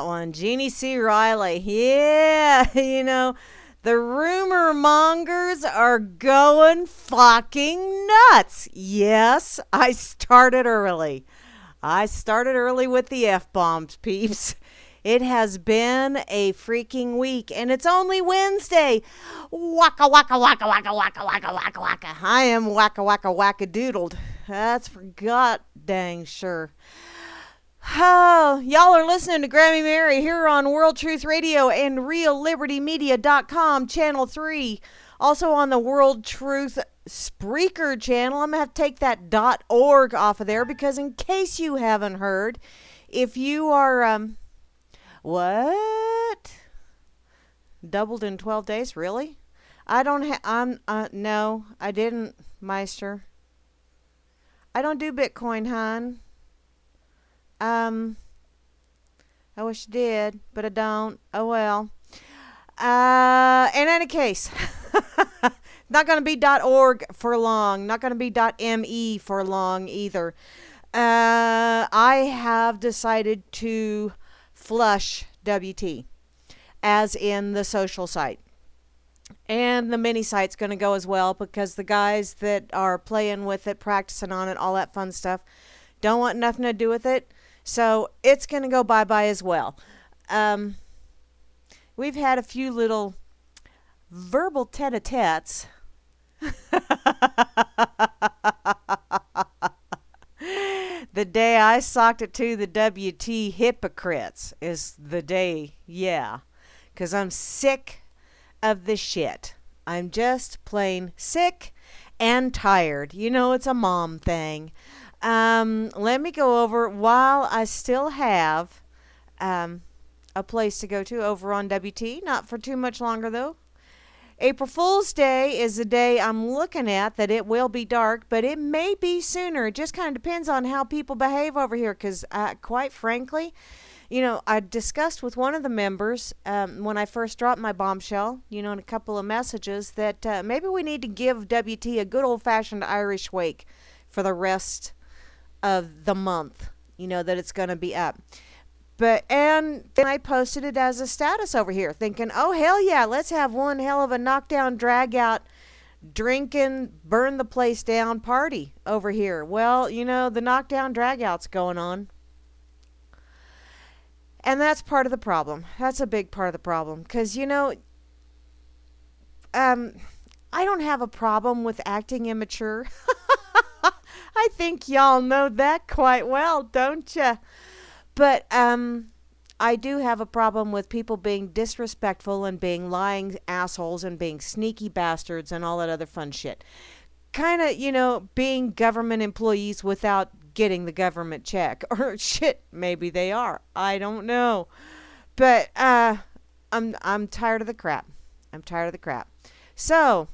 that one. Jeannie C. Riley. Yeah, the rumor mongers are going fucking nuts. Yes, I started early. With the F-bombs, peeps. It has been a freaking week, and it's only Wednesday. Waka, waka, waka, waka, waka, waka, waka, waka. I am waka, waka, waka doodled. That's for god dang sure. Oh, y'all are listening to Grammy Mary here on World Truth Radio and RealLibertyMedia.com, Channel 3. Also on the World Truth Spreaker channel. I'm going to have to take that .org off of there because in case you haven't heard, if you are, what? Doubled in 12 days? Really? No, I didn't, Meister. I don't do Bitcoin, hon. I wish I did, but I don't. Oh well. In any case, not going to be .org for long. Not going to be .me for long either. I have decided to flush WT, as in the social site. And the mini site's going to go as well because the guys that are playing with it, practicing on it, all that fun stuff, don't want nothing to do with it. So it's going to go bye-bye as well. We've had a few little verbal tete-a-tetes. The day I socked it to the WT hypocrites is the day, yeah. Because I'm sick of the shit. I'm just plain sick and tired. It's a mom thing. Let me go over while I still have a place to go to over on WT. Not for too much longer, though. April Fool's Day is the day I'm looking at that it will be dark, but it may be sooner. It just kind of depends on how people behave over here because, quite frankly, I discussed with one of the members when I first dropped my bombshell, in a couple of messages, that maybe we need to give WT a good old-fashioned Irish wake for the rest of the month, that it's going to be up. And then I posted it as a status over here thinking, oh, hell yeah, let's have one hell of a knockdown, drag out, drinking, burn the place down party over here. Well, the knockdown, drag out's going on. And that's part of the problem. That's a big part of the problem. Because, I don't have a problem with acting immature. I think y'all know that quite well, don't you? But I do have a problem with people being disrespectful and being lying assholes and being sneaky bastards and all that other fun shit. Kind of, being government employees without getting the government check. Or shit, maybe they are. I don't know. But I'm tired of the crap. So,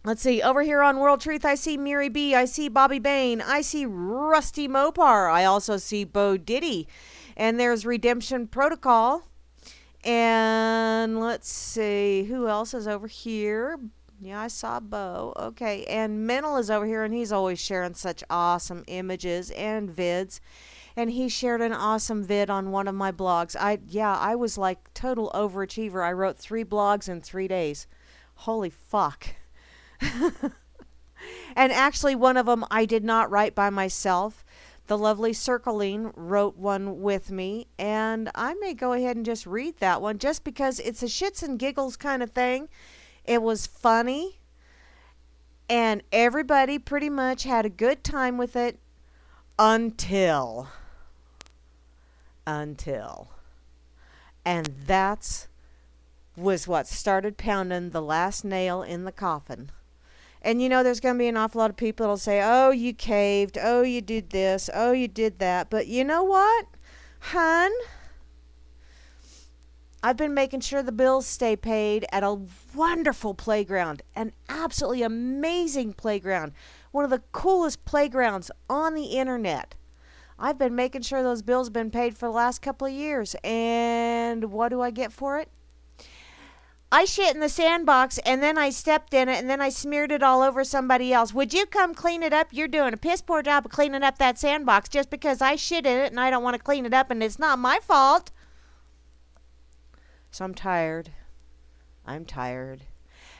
let's see. Over here on World Truth, I see Miri B. I see Bobby Bain. I see Rusty Mopar. I also see Bo Diddy. And there's Redemption Protocol. And let's see. Who else is over here? Yeah, I saw Bo. Okay. And Mental is over here, and he's always sharing such awesome images and vids. And he shared an awesome vid on one of my blogs. I was like total overachiever. I wrote 3 blogs in 3 days. Holy fuck. And actually one of them I did not write by myself. The lovely Circling wrote one with me, and I may go ahead and just read that one just because it's a shits and giggles kind of thing. It was funny, and everybody pretty much had a good time with it until. And that was what started pounding the last nail in the coffin. And there's going to be an awful lot of people that'll say, oh, you caved, oh, you did this, oh, you did that. But you know what, hun? I've been making sure the bills stay paid at a wonderful playground, an absolutely amazing playground, one of the coolest playgrounds on the internet. I've been making sure those bills have been paid for the last couple of years. And what do I get for it? I shit in the sandbox, and then I stepped in it, and then I smeared it all over somebody else. Would you come clean it up? You're doing a piss poor job of cleaning up that sandbox just because I shit in it and I don't want to clean it up, and it's not my fault. So I'm tired. I'm tired.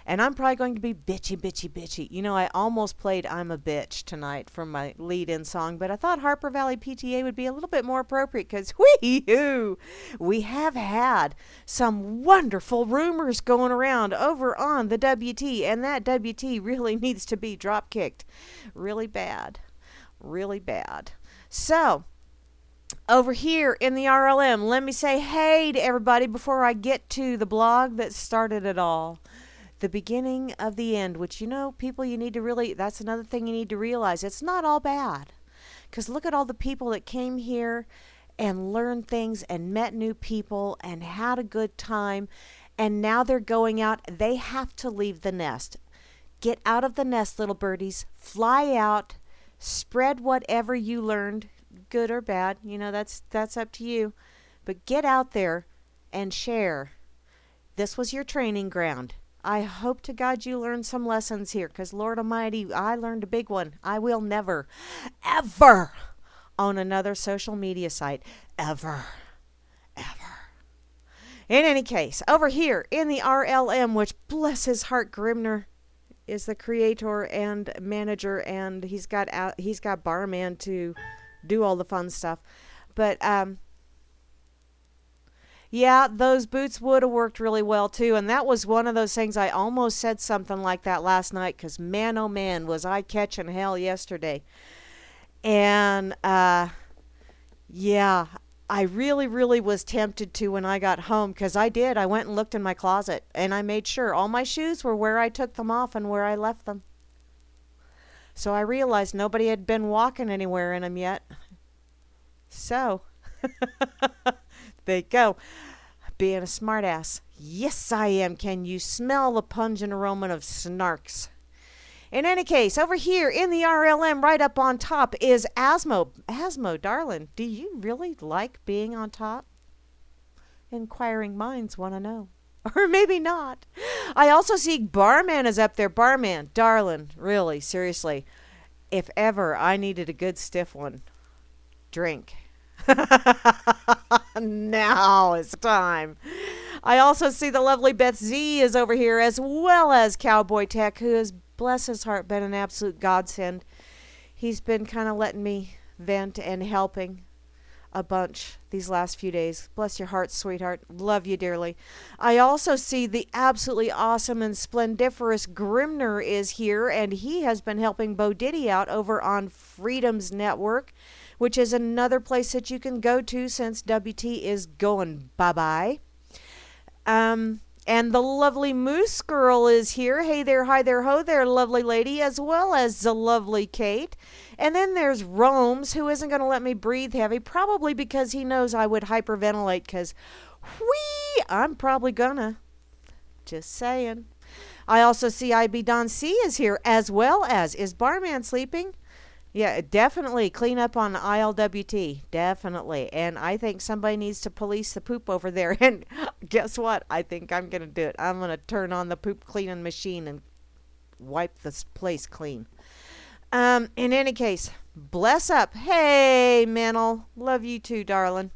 And I'm probably going to be bitchy, bitchy, bitchy. You know, I almost played I'm a Bitch tonight for my lead-in song, but I thought Harper Valley PTA would be a little bit more appropriate because, whee-hoo, we have had some wonderful rumors going around over on the WT, and that WT really needs to be drop-kicked really bad, really bad. So, over here in the RLM, let me say hey to everybody before I get to the blog that started it all. The beginning of the end, which, you know, people, you need to really, that's another thing you need to realize. It's not all bad. Because look at all the people that came here and learned things and met new people and had a good time. And now they're going out. They have to leave the nest. Get out of the nest, little birdies. Fly out. Spread whatever you learned, good or bad. You know, that's up to you. But get out there and share. This was your training ground. I hope to God you learned some lessons here, because Lord Almighty, I learned a big one. I will never, ever own another social media site. Ever. Ever. In any case, over here in the RLM, which bless his heart, Grimner is the creator and manager, and he's got barman to do all the fun stuff. But yeah, those boots would have worked really well too, and that was one of those things. I almost said something like that last night, because man, oh man, was I catching hell yesterday. And yeah, I really, really was tempted to when I got home, because I did. I went and looked in my closet, and I made sure all my shoes were where I took them off and where I left them. So I realized nobody had been walking anywhere in them yet. So, there you go. Being a smartass. Yes, I am. Can you smell the pungent aroma of snarks? In any case, over here in the RLM, right up on top, is Asmo. Asmo, darling, do you really like being on top? Inquiring minds want to know. Or maybe not. I also see Barman is up there. Barman, darling, really, seriously, if ever I needed a good stiff one, drink. Now it's time. I also see the lovely Beth Z is over here, as well as Cowboy Tech, who has, bless his heart, been an absolute godsend. He's been kind of letting me vent and helping a bunch these last few days. Bless your heart, sweetheart. Love you dearly. I also see the absolutely awesome and splendiferous Grimner is here, and he has been helping Bo Diddy out over on Freedom's Network, which is another place that you can go to since WT is going bye-bye. And the lovely Moose Girl is here. Hey there, hi there, ho there, lovely lady, as well as the lovely Kate. And then there's Rome's, who isn't going to let me breathe heavy, probably because he knows I would hyperventilate, because, whee, I'm probably gonna. Just saying. I also see IB Don C is here, as well as, is Barman sleeping? Yeah, definitely clean up on ILWT, definitely. And I think somebody needs to police the poop over there. And guess what? I think I'm going to do it. I'm going to turn on the poop cleaning machine and wipe this place clean. In any case, bless up. Hey, Mental. Love you too, darling.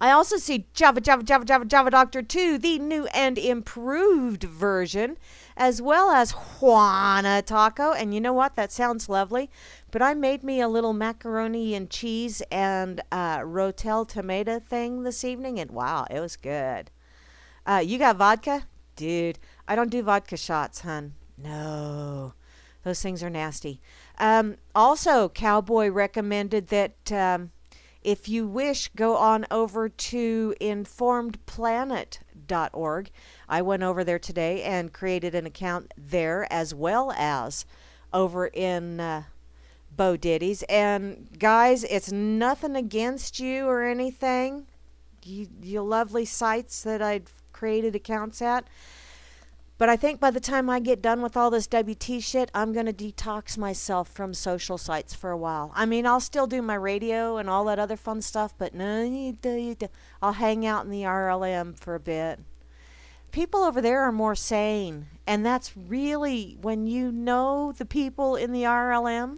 I also see Java Doctor 2, the new and improved version, as well as Juana Taco. And you know what? That sounds lovely. But I made me a little macaroni and cheese and Rotel tomato thing this evening, and wow, it was good. You got vodka? Dude, I don't do vodka shots, hun. No. Those things are nasty. Also, Cowboy recommended that if you wish, go on over to informedplanet.org. I went over there today and created an account there, as well as over in Bo Diddy's. And guys, it's nothing against you or anything. You lovely sites that I've created accounts at. But I think by the time I get done with all this WT shit, I'm going to detox myself from social sites for a while. I mean, I'll still do my radio and all that other fun stuff, but no, I'll hang out in the RLM for a bit. People over there are more sane, and that's really when you know the people in the RLM.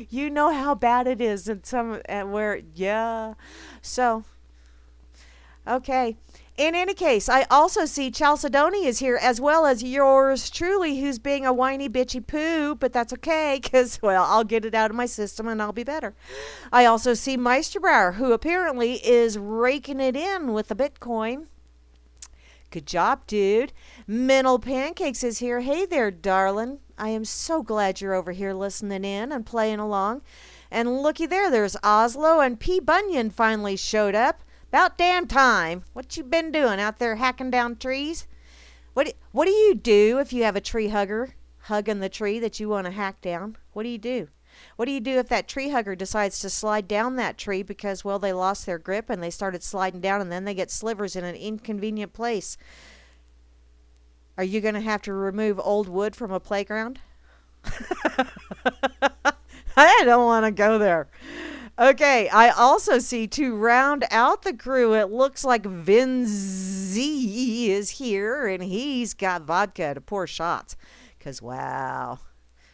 You know how bad it is in some where, yeah. So Okay. In any case, I also see Chalcedony is here, as well as yours truly, who's being a whiny bitchy poo, but that's okay, because, well, I'll get it out of my system and I'll be better. I also see Meisterbauer, who apparently is raking it in with the Bitcoin. Good job, dude. Mental Pancakes is here. Hey there, darling. I am so glad you're over here listening in and playing along. And looky there, there's Oslo, and P. Bunyan finally showed up. About damn time. What you been doing out there hacking down trees? What do you do if you have a tree hugger hugging the tree that you want to hack down? What do you do? What do you do if that tree hugger decides to slide down that tree because, well, they lost their grip and they started sliding down and then they get slivers in an inconvenient place? Are you going to have to remove old wood from a playground? I don't want to go there. Okay, I also see, to round out the crew, it looks like Vinzi is here, and he's got vodka to pour shots. Because, wow,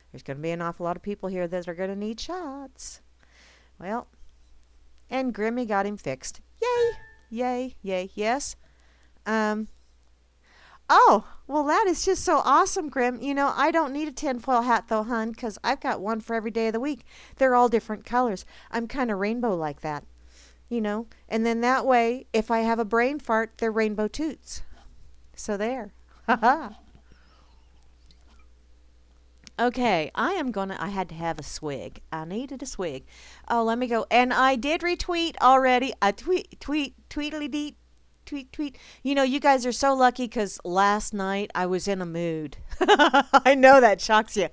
there's going to be an awful lot of people here that are going to need shots. Well, and Grammy got him fixed. Yay, yay, yay, yes. Oh, well, that is just so awesome, Grim. You know, I don't need a tinfoil hat, though, hun, because I've got one for every day of the week. They're all different colors. I'm kind of rainbow like that, you know. And then that way, if I have a brain fart, they're rainbow toots. So there. Ha-ha. Okay, I had to have a swig. I needed a swig. Oh, let me go. And I did retweet already. I tweetly-deet. Tweet. You know, you guys are so lucky because last night I was in a mood. I know that shocks you.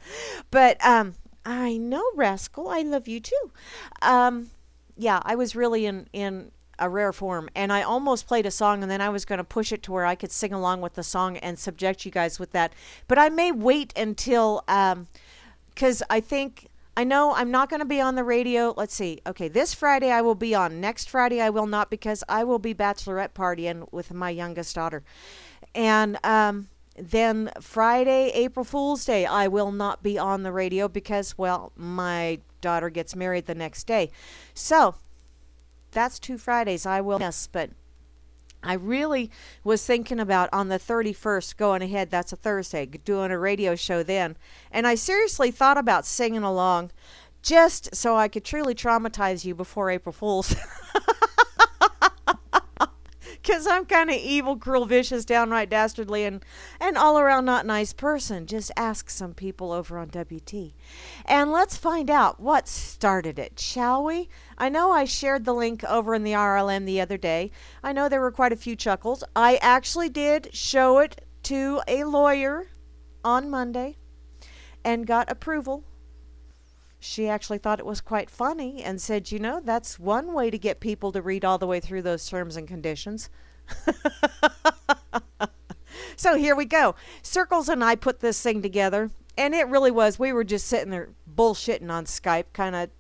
But I know, Rascal, I love you too. Yeah, I was really in a rare form. And I almost played a song and then I was going to push it to where I could sing along with the song and subject you guys with that. But I may wait until, because I know I'm not going to be on the radio. Let's see. Okay, this Friday I will be on. Next Friday I will not, because I will be bachelorette partying with my youngest daughter. And then Friday, April Fool's Day, I will not be on the radio because, well, my daughter gets married the next day. So that's 2 Fridays I will miss, but I really was thinking about on the 31st going ahead, that's a Thursday, doing a radio show then. And I seriously thought about singing along just so I could truly traumatize you before April Fool's. Because I'm kind of evil, cruel, vicious, downright dastardly, and all around not nice person. Just ask some people over on WT. And let's find out what started it, shall we? I know I shared the link over in the RLM the other day. I know there were quite a few chuckles. I actually did show it to a lawyer on Monday and got approval. She actually thought it was quite funny and said, you know, that's one way to get people to read all the way through those terms and conditions. So here we go. Circles and I put this thing together, and it really was. We were just sitting there bullshitting on Skype, kind of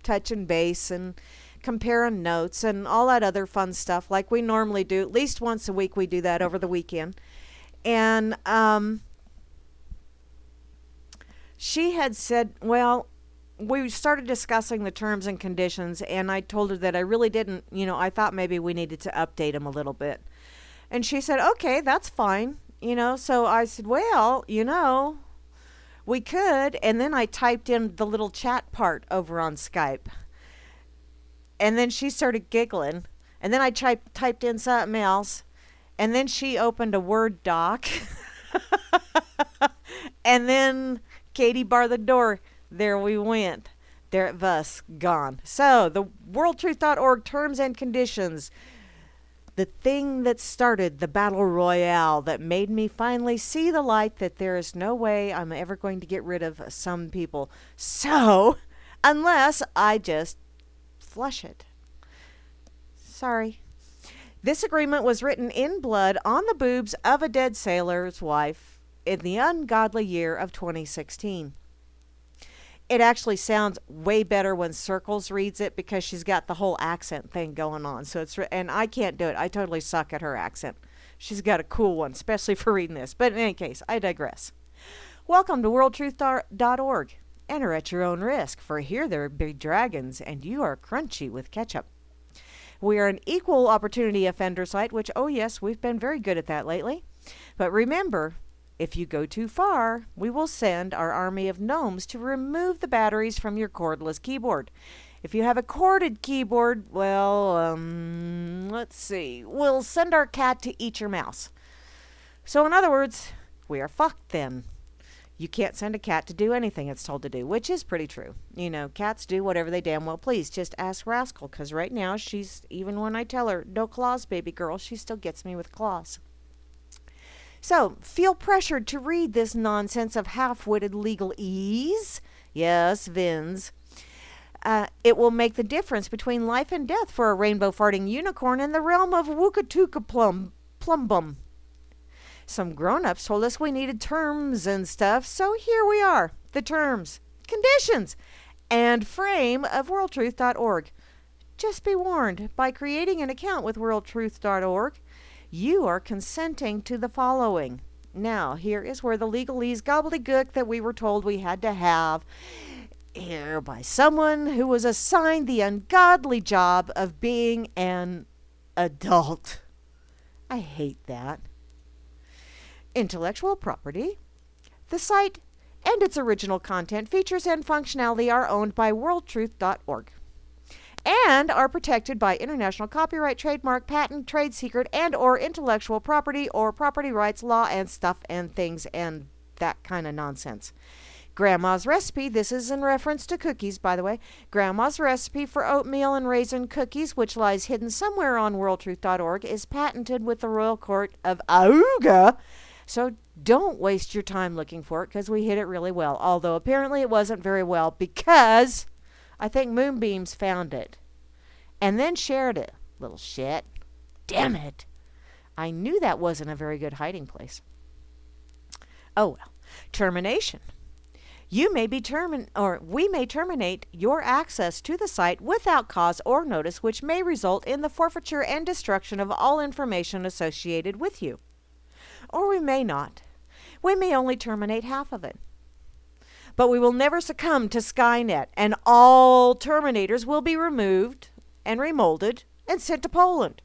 touching base and comparing notes and all that other fun stuff like we normally do. At least once a week we do that over the weekend. And she had said, well, we started discussing the terms and conditions, and I told her that I really didn't, you know, I thought maybe we needed to update them a little bit. And she said, okay, that's fine, you know. So I said, well, you know, we could. And then I typed in the little chat part over on Skype. And then she started giggling. And then I typed in something else. And then she opened a Word doc. And then Katie barred the door. There we went. There it was, gone. So, the worldtruth.org terms and conditions. The thing that started the battle royale that made me finally see the light that there is no way I'm ever going to get rid of some people. So, unless I just flush it. Sorry. This agreement was written in blood on the boobs of a dead sailor's wife in the ungodly year of 2016. It actually sounds way better when Circles reads it because she's got the whole accent thing going on. So and I can't do it. I totally suck at her accent. She's got a cool one, especially for reading this. But in any case, I digress. Welcome to worldtruth.org. Enter at your own risk, for here there be dragons, and you are crunchy with ketchup. We are an equal opportunity offender site, which, oh yes, we've been very good at that lately. But remember, if you go too far, we will send our army of gnomes to remove the batteries from your cordless keyboard. If you have a corded keyboard, well, let's see. We'll send our cat to eat your mouse. So in other words, we are fucked then. You can't send a cat to do anything it's told to do, which is pretty true. You know, cats do whatever they damn well please. Just ask Rascal, because right now even when I tell her, no claws, baby girl, she still gets me with claws. So, feel pressured to read this nonsense of half-witted legalese. Yes, Vins. It will make the difference between life and death for a rainbow-farting unicorn in the realm of Wookatooka Plumbum. Some grown-ups told us we needed terms and stuff, so here we are. The terms, conditions, and frame of worldtruth.org. Just be warned, by creating an account with worldtruth.org, you are consenting to the following. Now, here is where the legalese gobbledygook that we were told we had to have here by someone who was assigned the ungodly job of being an adult. I hate that. Intellectual property. The site and its original content, features, and functionality are owned by worldtruth.org and are protected by international copyright, trademark, patent, trade secret, and or intellectual property or property rights law and stuff and things and that kind of nonsense. Grandma's recipe, this is in reference to cookies, by the way. Grandma's recipe for oatmeal and raisin cookies, which lies hidden somewhere on worldtruth.org, is patented with the Royal Court of Auga. So don't waste your time looking for it, because we hid it really well. Although apparently it wasn't very well, because I think Moonbeams found it and then shared it. Little shit. Damn it. I knew that wasn't a very good hiding place. Oh well. Termination. We may terminate your access to the site without cause or notice, which may result in the forfeiture and destruction of all information associated with you. Or we may not. We may only terminate half of it. But we will never succumb to Skynet, and all terminators will be removed and remolded and sent to Poland.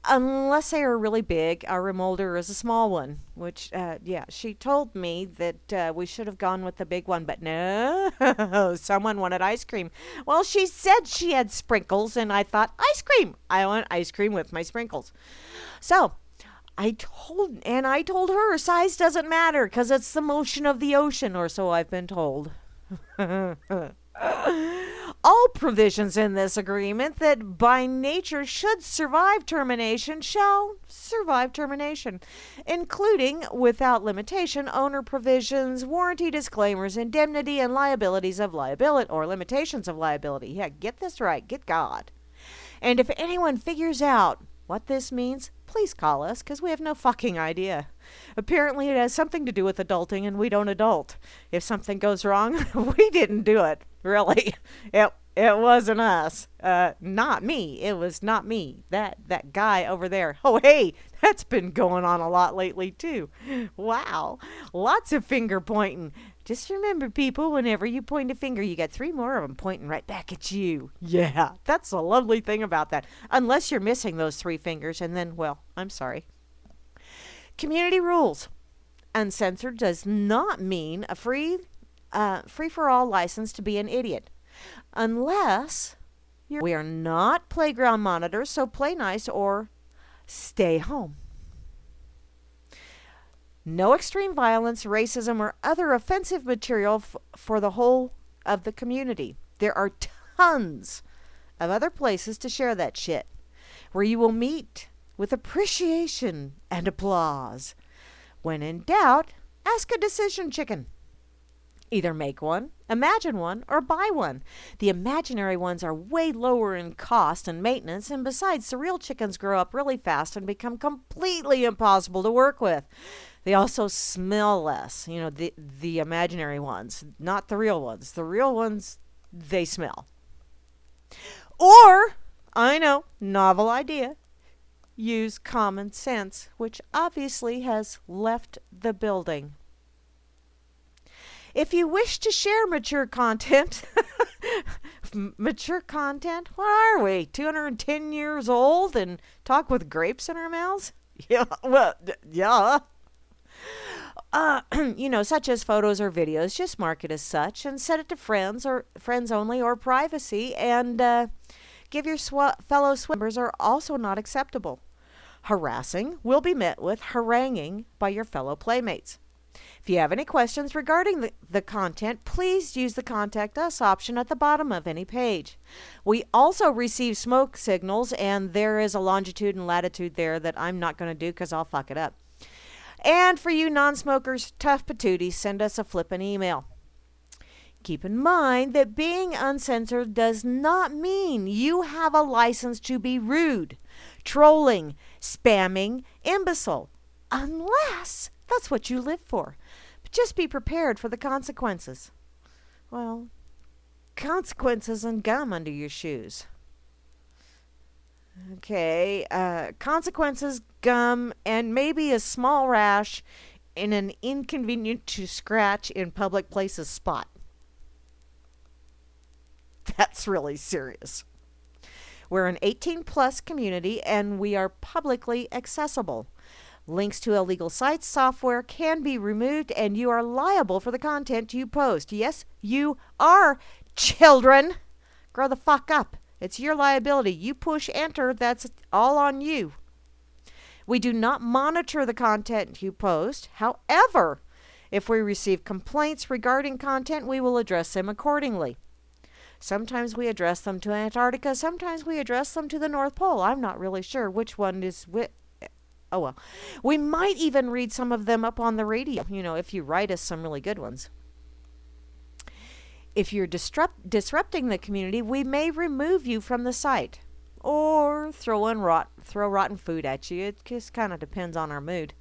Unless they are really big, our remolder is a small one, which, she told me that we should have gone with the big one, but no, someone wanted ice cream. Well, she said she had sprinkles, and I thought, ice cream! I want ice cream with my sprinkles. So, I told her size doesn't matter, because it's the motion of the ocean, or so I've been told. All provisions in this agreement that by nature should survive termination shall survive termination, including, without limitation, owner provisions, warranty disclaimers, indemnity, and liabilities of liability, or limitations of liability. Yeah, get this right. Get God. And if anyone figures out what this means, please call us, because we have no fucking idea. Apparently it has something to do with adulting, and we don't adult. If something goes wrong, we didn't do it. Really. It wasn't us. Not me. It was not me. That guy over there. Oh, hey, that's been going on a lot lately, too. Wow. Lots of finger pointing. Just remember, people, whenever you point a finger, you get 3 more of them pointing right back at you. Yeah, that's a lovely thing about that. Unless you're missing those 3 fingers, and then, well, I'm sorry. Community rules. Uncensored does not mean a free-for-all license to be an idiot. Unless we are not playground monitors, so play nice or stay home. No extreme violence, racism, or other offensive material for the whole of the community. There are tons of other places to share that shit, where you will meet with appreciation and applause. When in doubt, ask a decision chicken. Either make one, imagine one, or buy one. The imaginary ones are way lower in cost and maintenance, and besides, the real chickens grow up really fast and become completely impossible to work with. They also smell less, the imaginary ones, not the real ones. The real ones, they smell. Or, I know, novel idea, use common sense, which obviously has left the building. If you wish to share mature content Mature content? What are we? 210 years old and talk with grapes in our mouths? Yeah, well, yeah. Such as photos or videos, just mark it as such and set it to friends or friends only or privacy, and give your fellow swimmers are also not acceptable. Harassing will be met with haranguing by your fellow playmates. If you have any questions regarding the content, please use the Contact Us option at the bottom of any page. We also receive smoke signals, and there is a longitude and latitude there that I'm not going to do because I'll fuck it up. And for you non-smokers, tough patooties, send us a flippin' email. Keep in mind that being uncensored does not mean you have a license to be rude, trolling, spamming, imbecile, unless that's what you live for. But just be prepared for the consequences. Well, consequences and gum under your shoes. Okay, consequences, gum, and maybe a small rash in an inconvenient to scratch in public places spot. That's really serious. We're an 18-plus community, and we are publicly accessible. Links to illegal sites, software can be removed, and you are liable for the content you post. Yes, you are, children. Grow the fuck up. It's your liability. You push enter, that's all on you. We do not monitor the content you post. However, if we receive complaints regarding content, we will address them accordingly. Sometimes we address them to Antarctica. Sometimes we address them to the North Pole. I'm not really sure which one is which. Oh, well. We might even read some of them up on the radio, if you write us some really good ones. If you're disrupting the community, we may remove you from the site or throw rotten food at you. It just kind of depends on our mood.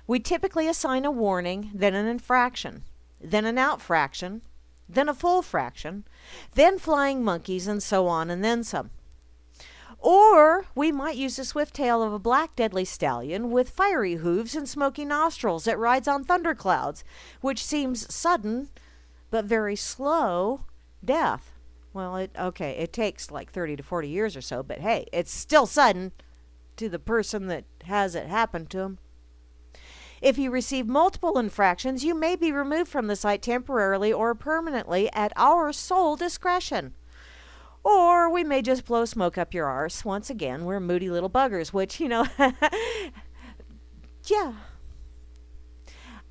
We typically assign a warning, then an infraction, then an outfraction, then a full fraction, then flying monkeys, and so on, and then some. Or we might use the swift tail of a black deadly stallion with fiery hooves and smoky nostrils that rides on thunderclouds, which seems sudden but very slow death. Well, it takes like 30 to 40 years or so, but hey, it's still sudden to the person that has it happen to them. If you receive multiple infractions, you may be removed from the site temporarily or permanently at our sole discretion. Or we may just blow smoke up your arse. Once again, we're moody little buggers, which, yeah.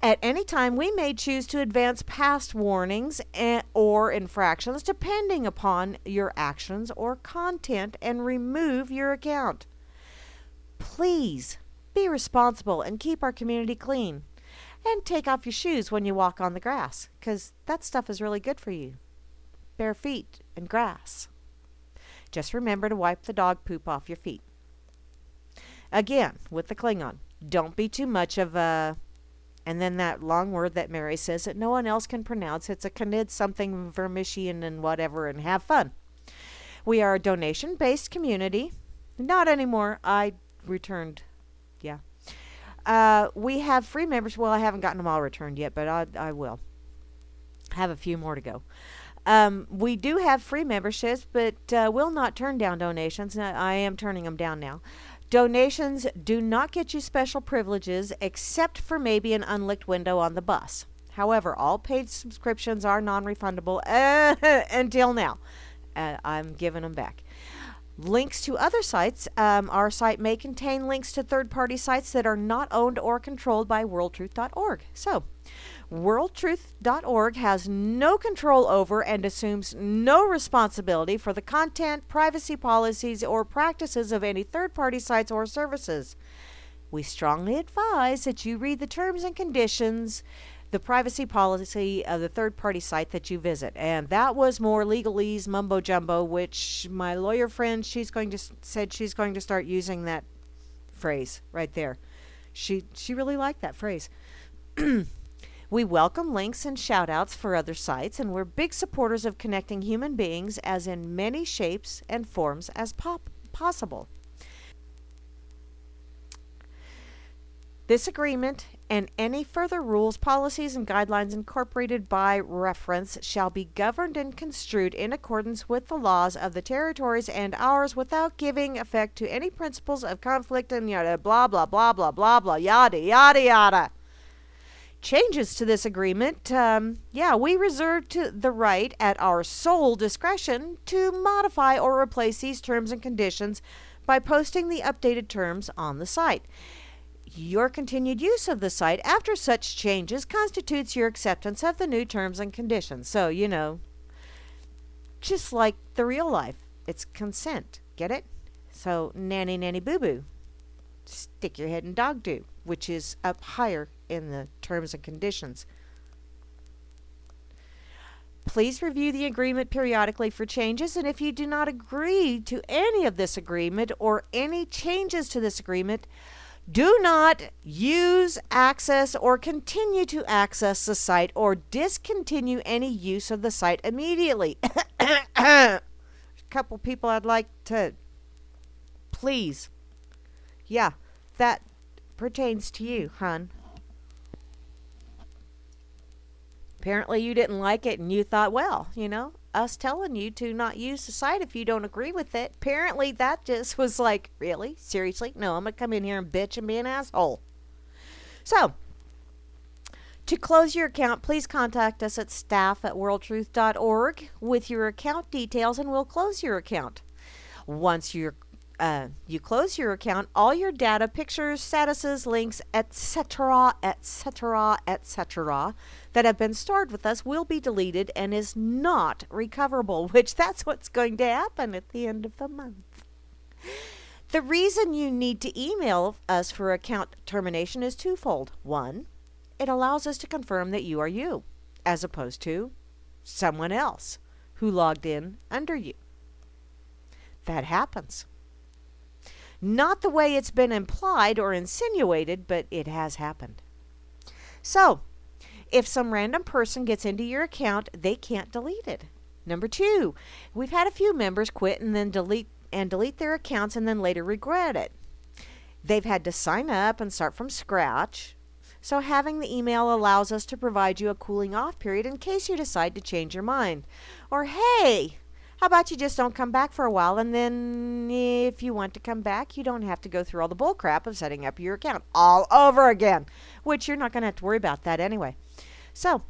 At any time, we may choose to advance past warnings or infractions depending upon your actions or content and remove your account. Please be responsible and keep our community clean. And take off your shoes when you walk on the grass, because that stuff is really good for you. Bare feet and grass. Just remember to wipe the dog poop off your feet. Again, with the Klingon, don't be too much of a... And then that long word that Mary says that no one else can pronounce. It's a Knid something Vermishian and whatever, and have fun. We are a donation-based community. Not anymore. I returned. Yeah. We have free members. Well, I haven't gotten them all returned yet, but I will. Have a few more to go. We do have free memberships, but will not turn down donations. I am turning them down now. Donations do not get you special privileges except for maybe an unlicked window on the bus. However, all paid subscriptions are non-refundable until now. I'm giving them back. Links to other sites. Our site may contain links to third-party sites that are not owned or controlled by worldtruth.org. So, worldtruth.org has no control over and assumes no responsibility for the content, privacy policies, or practices of any third-party sites or services. We strongly advise that you read the terms and conditions, the privacy policy of the third-party site that you visit. And that was more legalese mumbo-jumbo, which my lawyer friend, said she's going to start using that phrase right there. She really liked that phrase. We welcome links and shout-outs for other sites, and we're big supporters of connecting human beings as in many shapes and forms as possible. This agreement and any further rules, policies, and guidelines incorporated by reference shall be governed and construed in accordance with the laws of the territories and ours without giving effect to any principles of conflict and yada blah blah blah blah blah blah yada yada yada. Changes to this agreement, we reserve to the right at our sole discretion to modify or replace these terms and conditions by posting the updated terms on the site. Your continued use of the site after such changes constitutes your acceptance of the new terms and conditions. So, just like the real life, it's consent. Get it? So, nanny, nanny, boo boo. Stick your head in dog do, which is up higher in the terms and conditions. Please review the agreement periodically for changes, and if you do not agree to any of this agreement or any changes to this agreement, do not use, access, or continue to access the site or discontinue any use of the site immediately. A couple people I'd like to, please. Yeah, that pertains to you, hon. Apparently you didn't like it and you thought, well, us telling you to not use the site if you don't agree with it. Apparently that just was like, really? Seriously? No, I'm going to come in here and bitch and be an asshole. So, to close your account, please contact us at staff@worldtruth.org with your account details and we'll close your account. Once you close your account, all your data, pictures, statuses, links, etc., that have been stored with us will be deleted and is not recoverable, which that's what's going to happen at the end of the month. The reason you need to email us for account termination is twofold. One, it allows us to confirm that you are you, as opposed to someone else who logged in under you. That happens. Not the way it's been implied or insinuated, but it has happened. So, if some random person gets into your account, they can't delete it. Number two, we've had a few members quit and then delete their accounts and then later regret it. They've had to sign up and start from scratch. So having the email allows us to provide you a cooling off period in case you decide to change your mind. Or hey, how about you just don't come back for a while, and then if you want to come back, you don't have to go through all the bull crap of setting up your account all over again, which you're not going to have to worry about that anyway. So,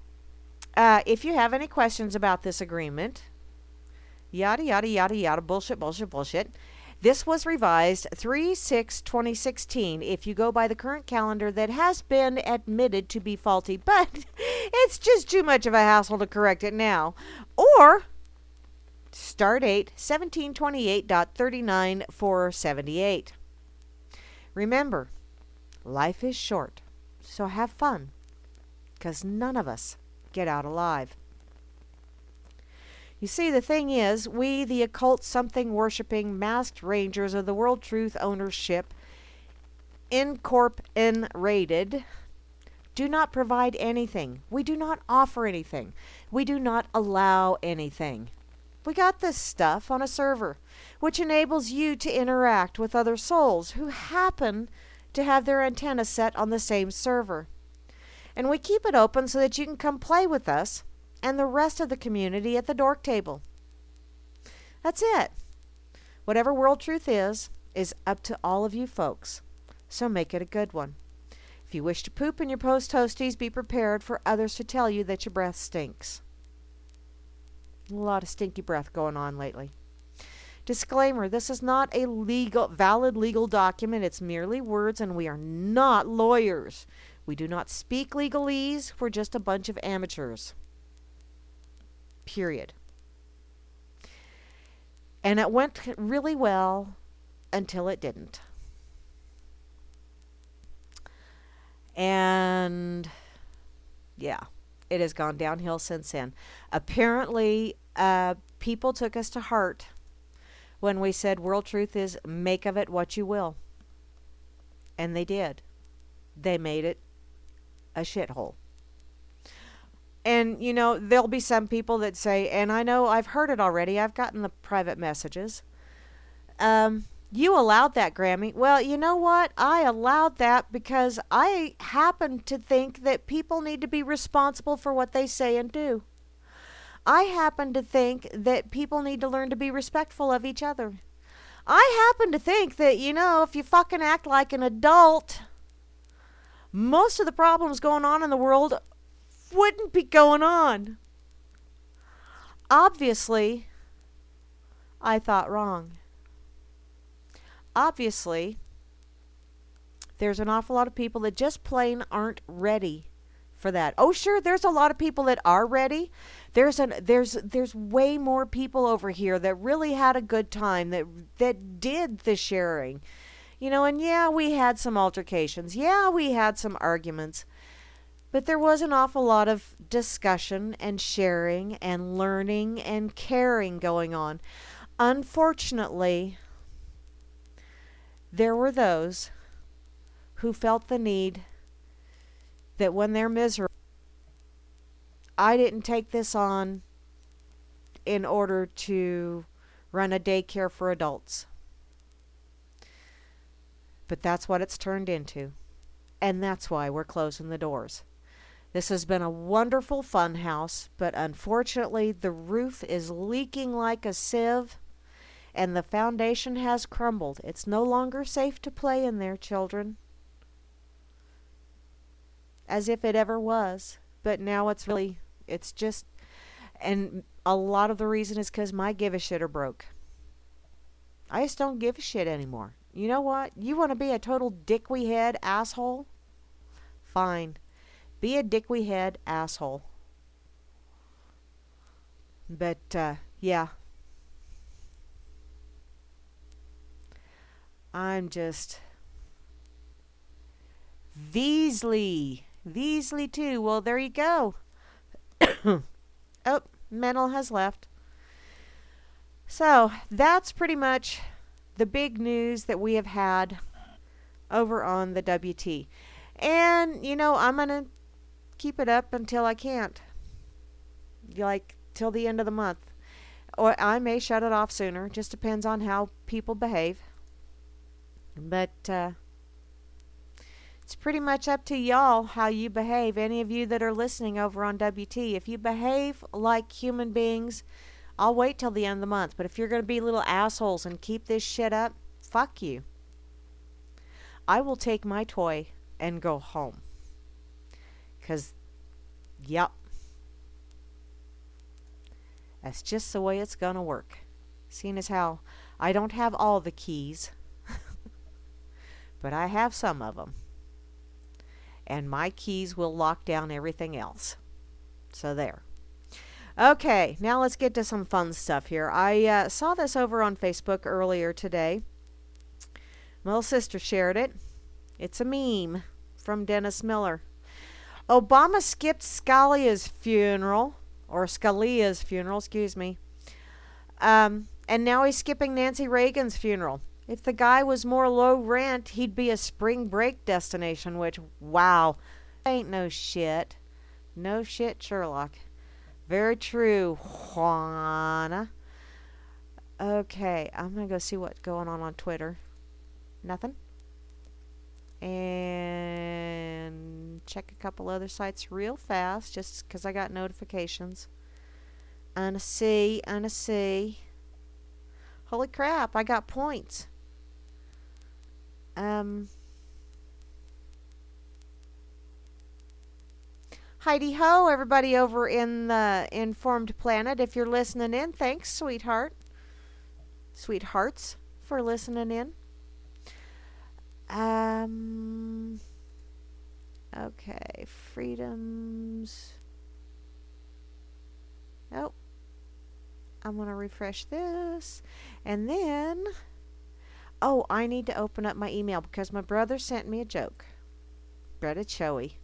if you have any questions about this agreement, yada, yada, yada, yada, bullshit. This was revised 3/6/2016 if you go by the current calendar that has been admitted to be faulty, but it's just too much of a hassle to correct it now. Or start date 1728.39/478. Remember, life is short, so have fun, because none of us get out alive. You see, the thing is, we, the occult something worshipping masked rangers of the World Truth ownership, incorporated, do not provide anything. We do not offer anything. We do not allow anything. We got this stuff on a server, which enables you to interact with other souls who happen to have their antenna set on the same server. And we keep it open so that you can come play with us and the rest of the community at the dork table. That's it. Whatever World Truth is up to all of you folks. So make it a good one. If you wish to poop in your post toasties, be prepared for others to tell you that your breath stinks. A lot of stinky breath going on lately. Disclaimer, this is not a valid legal document. It's merely words, and we are not lawyers. We do not speak legalese. We're just a bunch of amateurs. Period. And it went really well until it didn't. And yeah, it has gone downhill since then. Apparently, people took us to heart when we said World Truth is make of it what you will. And they did. They made it a shithole. And, there'll be some people that say, and I know I've heard it already, I've gotten the private messages. You allowed that, Grammy. Well, you know what? I allowed that because I happen to think that people need to be responsible for what they say and do. I happen to think that people need to learn to be respectful of each other. I happen to think that, if you fucking act like an adult, most of the problems going on in the world wouldn't be going on. Obviously, I thought wrong. Obviously, there's an awful lot of people that just plain aren't ready for that. Oh, sure, there's a lot of people that are ready. There's way more people over here that really had a good time, that did the sharing. And yeah, we had some altercations. Yeah, we had some arguments. But there was an awful lot of discussion and sharing and learning and caring going on. Unfortunately, there were those who felt the need that when they're miserable, I didn't take this on in order to run a daycare for adults. But that's what it's turned into. And that's why we're closing the doors. This has been a wonderful fun house, but unfortunately the roof is leaking like a sieve and the foundation has crumbled. It's no longer safe to play in there, children. As if it ever was. But now it's just, and a lot of the reason is because my give a shitter broke. I just don't give a shit anymore. You know what? You want to be a total dickweed asshole? Fine. Be a dickweed asshole. But, yeah. I'm just... Veasley too. Well, there you go. Oh, Mental has left. So, that's pretty much the big news that we have had over on the WT. And, I'm going to keep it up until I can't. Like, till the end of the month. Or I may shut it off sooner. Just depends on how people behave. But, it's pretty much up to y'all how you behave. Any of you that are listening over on WT, if you behave like human beings, I'll wait till the end of the month. But if you're going to be little assholes and keep this shit up, fuck you. I will take my toy and go home. 'Cause, yep. That's just the way it's going to work. Seeing as how I don't have all the keys, but I have some of them. And my keys will lock down everything else. So there. Okay, now let's get to some fun stuff here. I saw this over on Facebook earlier today. My little sister shared it. It's a meme from Dennis Miller. Obama skipped Scalia's funeral, excuse me. And now he's skipping Nancy Reagan's funeral. If the guy was more low rent, he'd be a spring break destination, which, wow, ain't no shit. No shit, Sherlock. Very true, Juana. Okay, I'm going to go see what's going on Twitter. Nothing. And check a couple other sites real fast, just because I got notifications. Unsee. Holy crap, I got points. Heidi ho, everybody over in the Informed Planet. If you're listening in, thanks, sweethearts, for listening in. Okay, freedoms. Oh, I'm going to refresh this. And then, I need to open up my email because my brother sent me a joke. Brother Joey.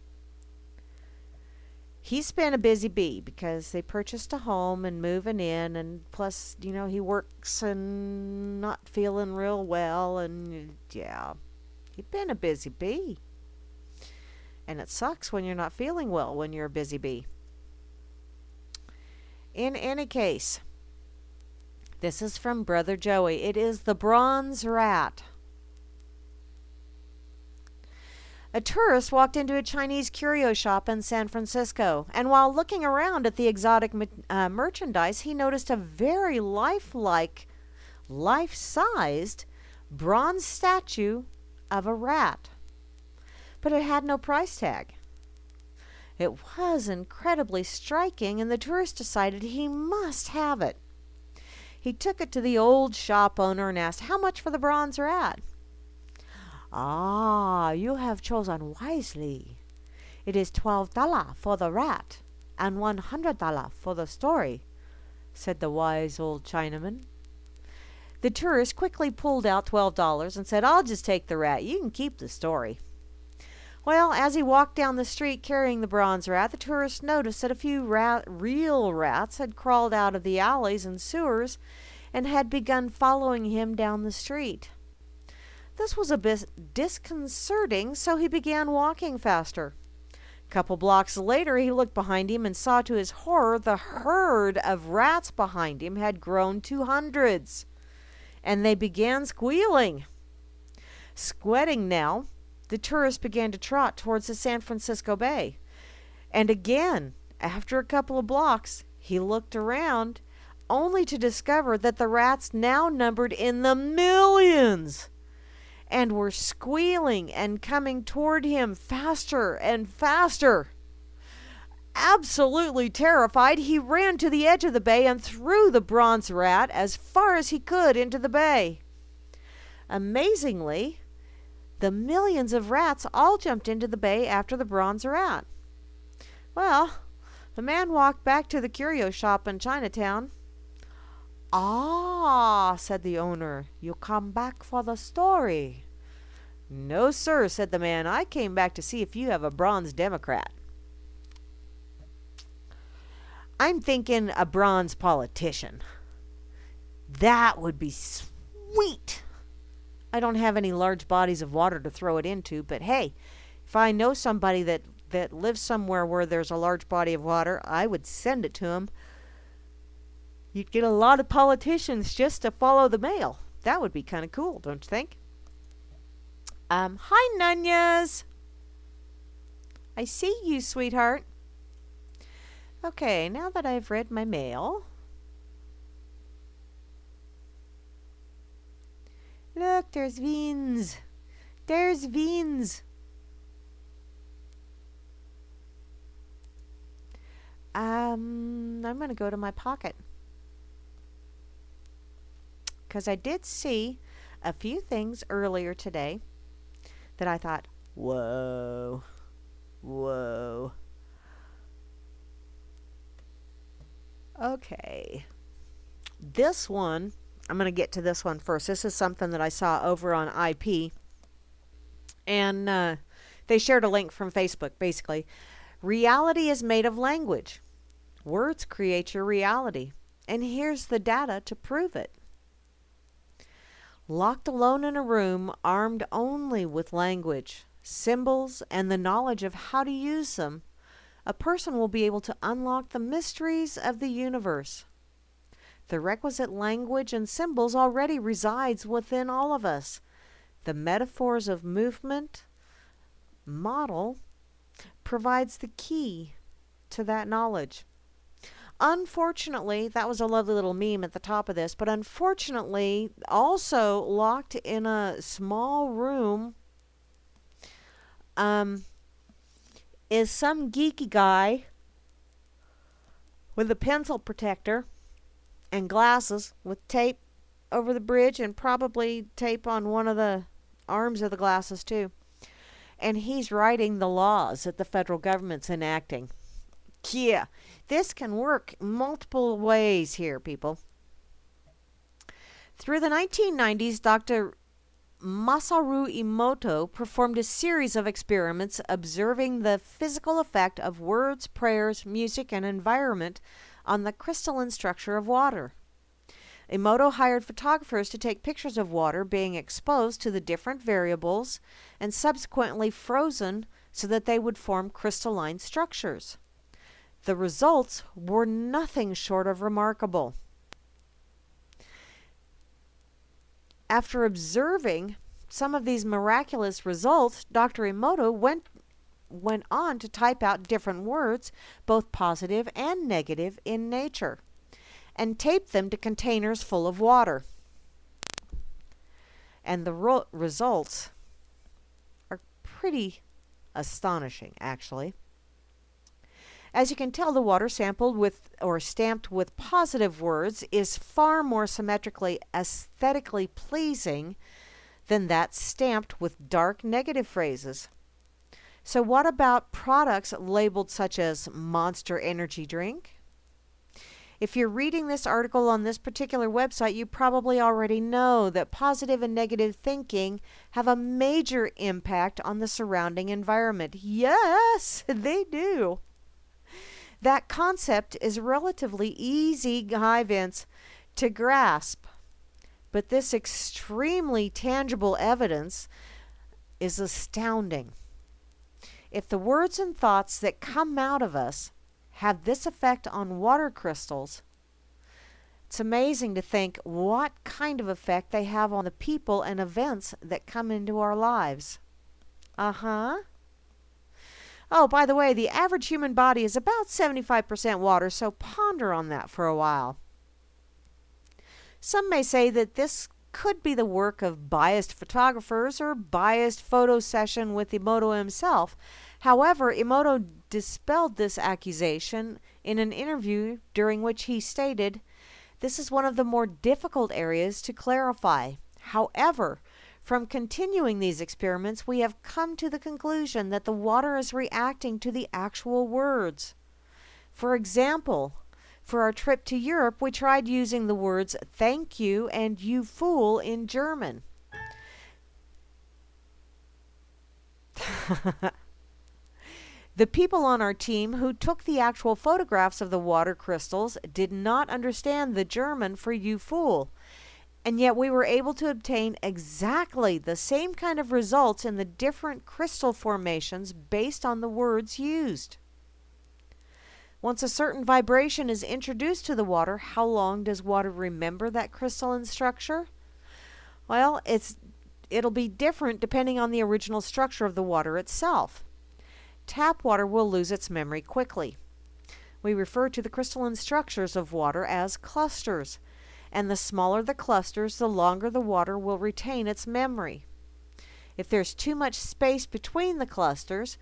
He's been a busy bee because they purchased a home and moving in, and plus, he works and not feeling real well, and yeah, he's been a busy bee. And it sucks when you're not feeling well when you're a busy bee. In any case, This is from Brother Joey. It is the bronze rat. A tourist walked into a Chinese curio shop in San Francisco, and while looking around at the exotic merchandise, he noticed a very lifelike, life-sized bronze statue of a rat. But it had no price tag. It was incredibly striking, and the tourist decided he must have it. He took it to the old shop owner and asked, "How much for the bronze rat?" "Ah, you have chosen wisely. It is $12 for the rat and $100 for the story," said the wise old Chinaman. The tourist quickly pulled out $12 and said, "I'll just take the rat. You can keep the story." Well, as he walked down the street carrying the bronze rat, the tourist noticed that a few real rats had crawled out of the alleys and sewers and had begun following him down the street. This was a bit disconcerting, so he began walking faster. A couple blocks later, he looked behind him and saw to his horror the herd of rats behind him had grown to hundreds, and they began squealing. Sweating now, the tourist began to trot towards the San Francisco Bay. And again, after a couple of blocks, he looked around, only to discover that the rats now numbered in the millions and were squealing and coming toward him faster and faster. Absolutely terrified, he ran to the edge of the bay and threw the bronze rat as far as he could into the bay. Amazingly, the millions of rats all jumped into the bay after the bronze rat. Well, the man walked back to the curio shop in Chinatown. "Ah," said the owner, "you come back for the story." "No, sir," said the man. "I came back to see if you have a bronze Democrat." I'm thinking a bronze politician. That would be sweet. I don't have any large bodies of water to throw it into, but hey, if I know somebody that lives somewhere where there's a large body of water, I would send it to them. You'd get a lot of politicians just to follow the mail. That would be kind of cool, don't you think? Hi, Nunyas. I see you, sweetheart. Okay, now that I've read my mail, look, there's beans. There's beans. I'm going to go to my pocket, because I did see a few things earlier today that I thought, whoa, whoa. Okay. This one, I'm going to get to this one first. This is something that I saw over on IP. And they shared a link from Facebook, basically. Reality is made of language. Words create your reality. And here's the data to prove it. Locked alone in a room, armed only with language, symbols, and the knowledge of how to use them, a person will be able to unlock the mysteries of the universe. The requisite language and symbols already resides within all of us. The metaphors of movement model provides the key to that knowledge. Unfortunately, that was a lovely little meme at the top of this, but unfortunately, also locked in a small room is some geeky guy with a pencil protector and glasses with tape over the bridge and probably tape on one of the arms of the glasses too. And he's writing the laws that the federal government's enacting. Yeah, this can work multiple ways here, people. Through the 1990s, Dr. Masaru Emoto performed a series of experiments observing the physical effect of words, prayers, music, and environment on the crystalline structure of water. Emoto hired photographers to take pictures of water being exposed to the different variables and subsequently frozen so that they would form crystalline structures. The results were nothing short of remarkable. After observing some of these miraculous results, Dr. Emoto went on to type out different words, both positive and negative in nature, and tape them to containers full of water. And the results are pretty astonishing, actually. As you can tell, the water sampled with or stamped with positive words is far more symmetrically aesthetically pleasing than that stamped with dark negative phrases. So what about products labeled such as Monster Energy Drink? If you're reading this article on this particular website, you probably already know that positive and negative thinking have a major impact on the surrounding environment. Yes, they do. That concept is relatively easy, hi Vince, to grasp. But this extremely tangible evidence is astounding. If the words and thoughts that come out of us have this effect on water crystals, it's amazing to think what kind of effect they have on the people and events that come into our lives. Oh, by the way, the average human body is about 75% water, so ponder on that for a while. Some may say that this could be the work of biased photographers or biased photo session with Emoto himself. However, Emoto dispelled this accusation in an interview during which he stated, "This is one of the more difficult areas to clarify. However, from continuing these experiments, we have come to the conclusion that the water is reacting to the actual words. For example, for our trip to Europe, we tried using the words thank you and you fool in German. The people on our team who took the actual photographs of the water crystals did not understand the German for you fool. And yet we were able to obtain exactly the same kind of results in the different crystal formations based on the words used. Once a certain vibration is introduced to the water, how long does water remember that crystalline structure? Well, it'll be different depending on the original structure of the water itself. Tap water will lose its memory quickly. We refer to the crystalline structures of water as clusters. And the smaller the clusters, the longer the water will retain its memory. If there's too much space between the clusters,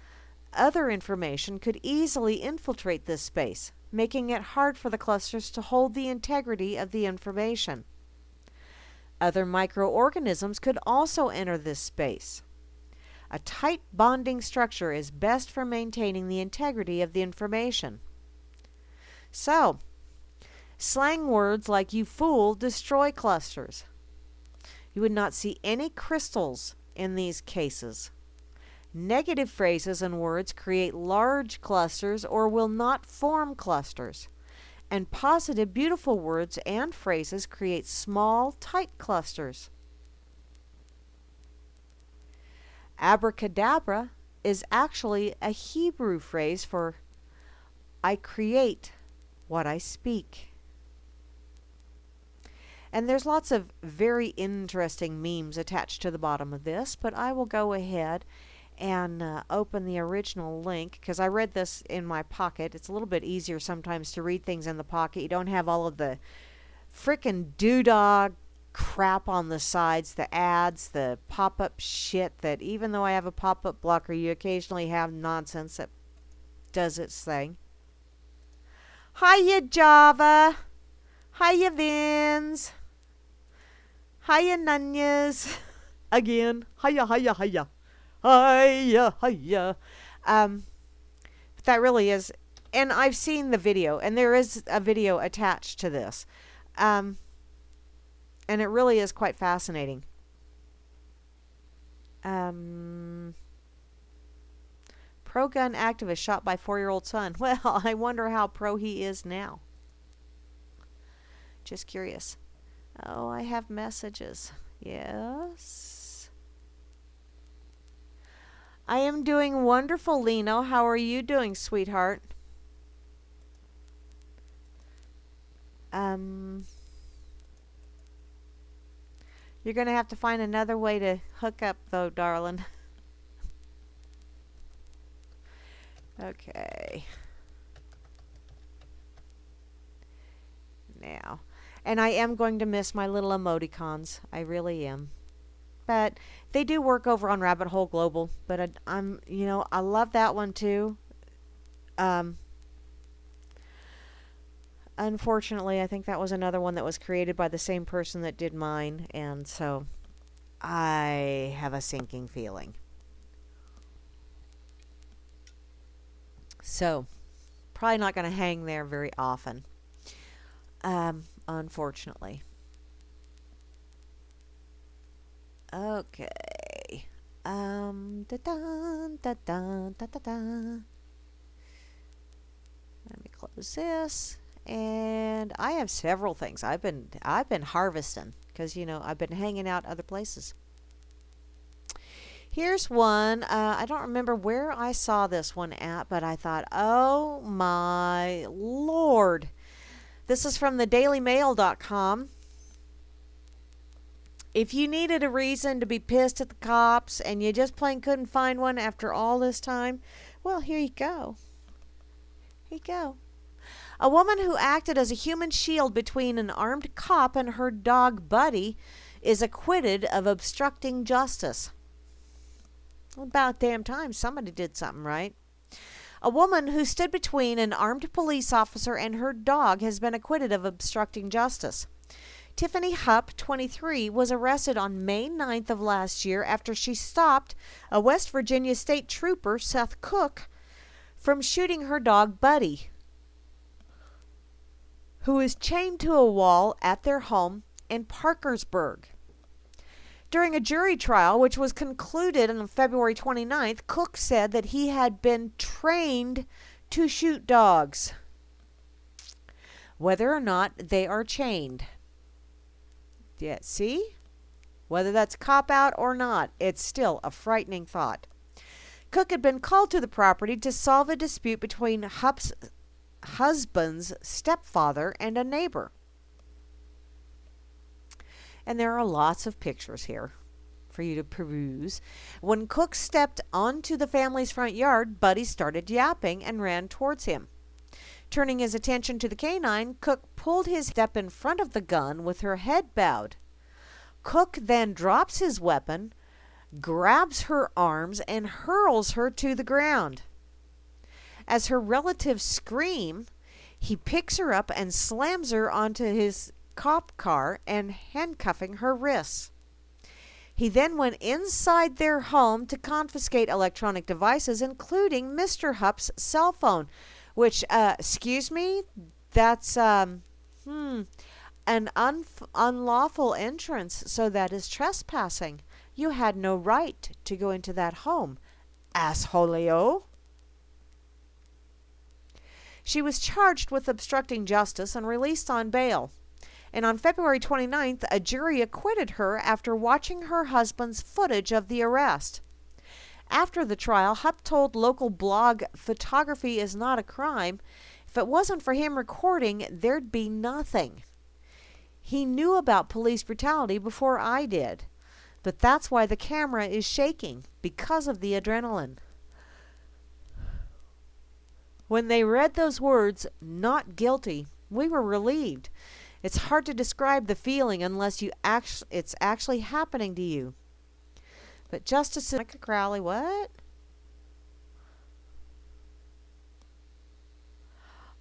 other information could easily infiltrate this space, making it hard for the clusters to hold the integrity of the information. Other microorganisms could also enter this space. A tight bonding structure is best for maintaining the integrity of the information. So, slang words like you fool destroy clusters. You would not see any crystals in these cases. Negative phrases and words create large clusters or will not form clusters. And positive, beautiful words and phrases create small, tight clusters. Abracadabra is actually a Hebrew phrase for I create what I speak. And there's lots of very interesting memes attached to the bottom of this, but I will go ahead and open the original link because I read this in my pocket. It's a little bit easier sometimes to read things in the pocket. You don't have all of the frickin' doodog crap on the sides, the ads, the pop-up shit that even though I have a pop-up blocker, you occasionally have nonsense that does its thing. Hiya, Java. Hiya, Vins. Hiya, Nunyas. Again. Hiya, hiya, hiya. Hiya, hiya. But that really is, and I've seen the video, and there is a video attached to this. And it really is quite fascinating. Pro-gun activist shot by 4-year-old son. Well, I wonder how pro he is now. Just curious. Oh, I have messages. Yes. I am doing wonderful, Lino. How are you doing, sweetheart? You're going to have to find another way to hook up, though, darling. Okay. Now. And I am going to miss my little emoticons. I really am. But they do work over on Rabbit Hole Global. But I'm, I love that one too. Unfortunately, I think that was another one that was created by the same person that did mine. And so I have a sinking feeling. So, probably not going to hang there very often. Unfortunately. Okay. Da-dun, da-dun, da-da-dun. Let me close this. And I have several things. I've been harvesting because I've been hanging out other places. Here's one. I don't remember where I saw this one at, but I thought, oh my Lord. This is from the dailymail.com. If you needed a reason to be pissed at the cops and you just plain couldn't find one after all this time, well, here you go. Here you go. A woman who acted as a human shield between an armed cop and her dog Buddy is acquitted of obstructing justice. About damn time somebody did something right. A woman who stood between an armed police officer and her dog has been acquitted of obstructing justice. Tiffany Hupp, 23, was arrested on May 9th of last year after she stopped a West Virginia state trooper, Seth Cook, from shooting her dog Buddy, who is chained to a wall at their home in Parkersburg. During a jury trial, which was concluded on February 29th, Cook said that he had been trained to shoot dogs, whether or not they are chained. Yeah, see? Whether that's cop-out or not, it's still a frightening thought. Cook had been called to the property to solve a dispute between Hupp's husband's stepfather and a neighbor. And there are lots of pictures here for you to peruse. When Cook stepped onto the family's front yard, Buddy started yapping and ran towards him. Turning his attention to the canine, Cook pulled his step in front of the gun with her head bowed. Cook then drops his weapon, grabs her arms, and hurls her to the ground. As her relatives scream, he picks her up and slams her onto his cop car and handcuffing her wrists. He then went inside their home to confiscate electronic devices, including Mr. Hupp's cell phone, which, excuse me, that's an unlawful entrance, so that is trespassing. You had no right to go into that home, assholeo. She was charged with obstructing justice and released on bail. And on February 29th, a jury acquitted her after watching her husband's footage of the arrest. After the trial, Hupp told local blog, "Photography is not a crime. If it wasn't for him recording, there'd be nothing. He knew about police brutality before I did. But that's why the camera is shaking, because of the adrenaline." When they read those words, "not guilty," we were relieved. It's hard to describe the feeling unless it's actually happening to you. But Justice Monica Crowley, what?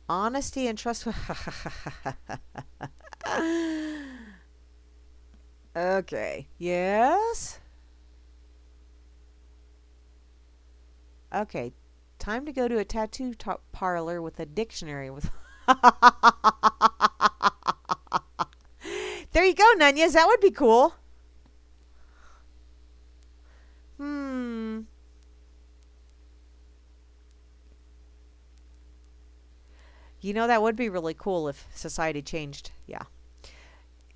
Honesty and trust. Okay. Yes? Okay. Time to go to a tattoo parlor with a dictionary with... There you go, Nunyas. That would be cool. That would be really cool if society changed. Yeah.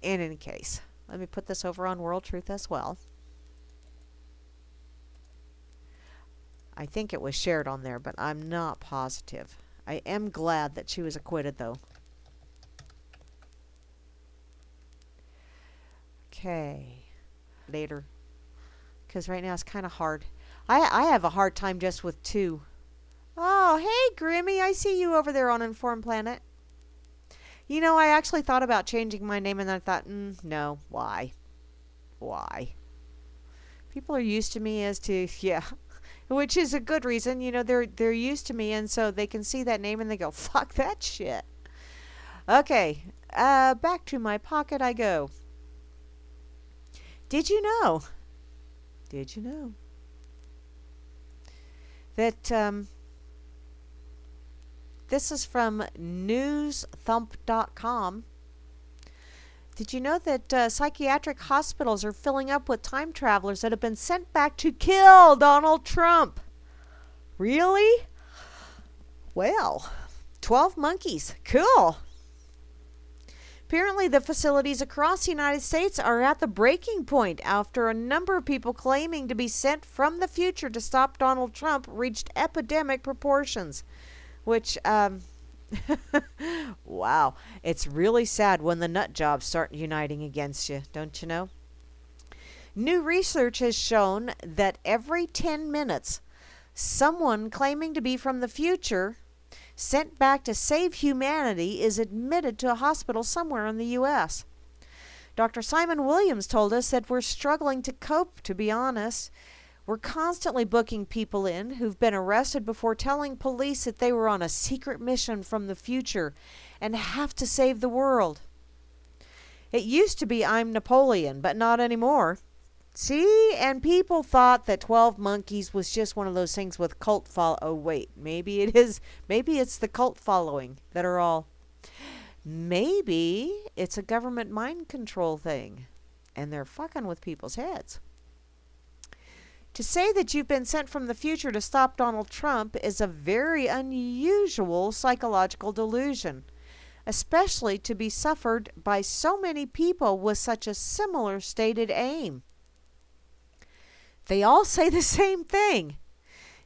In any case, let me put this over on World Truth as well. I think it was shared on there, but I'm not positive. I am glad that she was acquitted, though. Okay. later. Because right now it's kind of hard. I have a hard time just with two. Oh, hey, Grammy. I see you over there on Informed Planet. You know, I actually thought about changing my name, and I thought, no, why? Why? People are used to me as to, yeah, which is a good reason. You know, they're used to me, and so they can see that name and they go, fuck that shit. Okay, back to my pocket I go. Did you know? Did you know that this is from newsthump.com. Did you know that psychiatric hospitals are filling up with time travelers that have been sent back to kill Donald Trump? Really? Well, 12 monkeys. Cool. Apparently, the facilities across the United States are at the breaking point after a number of people claiming to be sent from the future to stop Donald Trump reached epidemic proportions. Which, wow, it's really sad when the nut jobs start uniting against you, don't you know? New research has shown that every 10 minutes, someone claiming to be from the future sent back to save humanity is admitted to a hospital somewhere in the U.S. Dr. Simon Williams told us that we're struggling to cope, to be honest. We're constantly booking people in who've been arrested before telling police that they were on a secret mission from the future and have to save the world. It used to be I'm Napoleon, but not anymore. See? And people thought that 12 Monkeys was just one of those things with cult follow. Oh, wait. Maybe it is. Maybe it's the cult following that are all. Maybe it's a government mind control thing. And they're fucking with people's heads. To say that you've been sent from the future to stop Donald Trump is a very unusual psychological delusion, especially to be suffered by so many people with such a similar stated aim. They all say the same thing.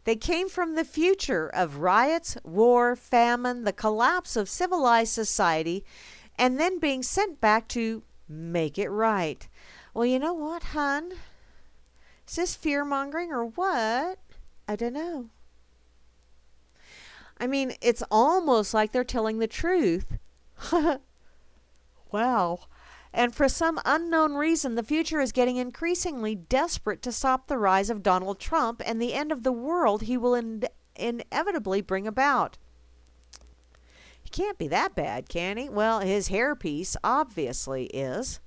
They came from the future of riots, war, famine, the collapse of civilized society, and then being sent back to make it right. Well, you know what, hon? Is this fear-mongering or what? I don't know. I mean, it's almost like they're telling the truth. Wow. And for some unknown reason, the future is getting increasingly desperate to stop the rise of Donald Trump and the end of the world he will inevitably bring about. He can't be that bad, can he? Well, his hairpiece obviously is.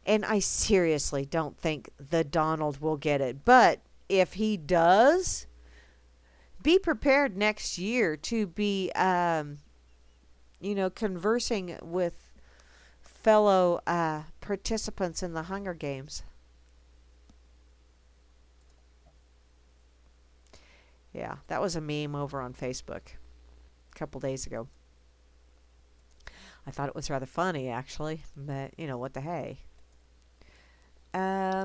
And I seriously don't think the Donald will get it. But if he does, be prepared next year to be, conversing with fellow participants in the Hunger Games. Yeah, that was a meme over on Facebook a couple days ago. I thought it was rather funny, actually. But, what the hey. I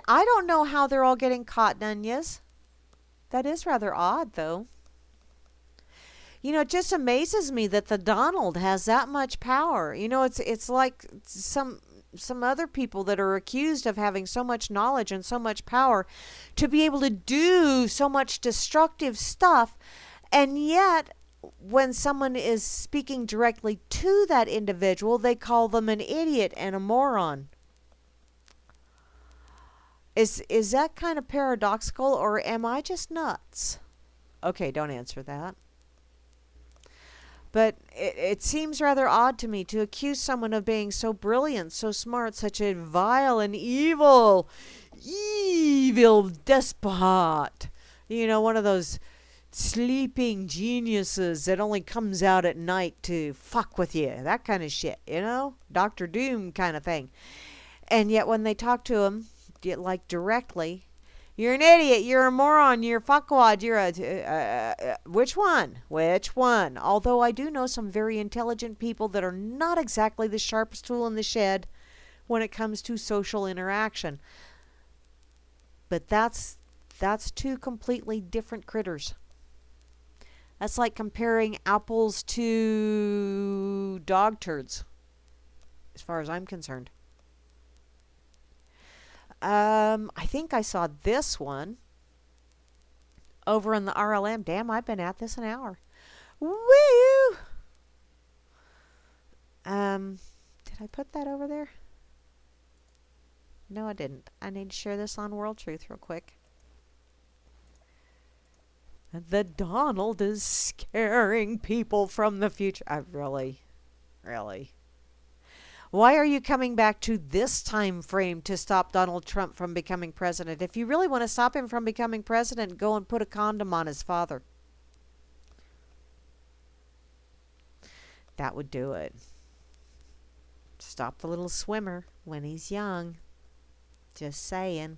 don't know how they're all getting cotton onions. That is rather odd, though. It just amazes me that the Donald has that much power. It's like some other people that are accused of having so much knowledge and so much power to be able to do so much destructive stuff, and yet when someone is speaking directly to that individual, they call them an idiot and a moron. Is that kind of paradoxical, or am I just nuts? Okay, don't answer that. But it seems rather odd to me to accuse someone of being so brilliant, so smart, such a vile and evil despot. One of those sleeping geniuses that only comes out at night to fuck with you. That kind of shit, Dr. Doom kind of thing. And yet when they talk to him, like directly, you're an idiot, you're a moron, you're a fuckwad, you're a... which one? Which one? Although I do know some very intelligent people that are not exactly the sharpest tool in the shed when it comes to social interaction. But that's two completely different critters. That's like comparing apples to dog turds. as far as I'm concerned. I think I saw this one over in the RLM. Damn, I've been at this an hour. Woo! Did I put that over there? No, I didn't. I need to share this on World Truth real quick. The Donald is scaring people from the future. Really? Why are you coming back to this time frame to stop Donald Trump from becoming president? If you really want to stop him from becoming president, go and put a condom on his father. That would do it. Stop the little swimmer when he's young. Just saying.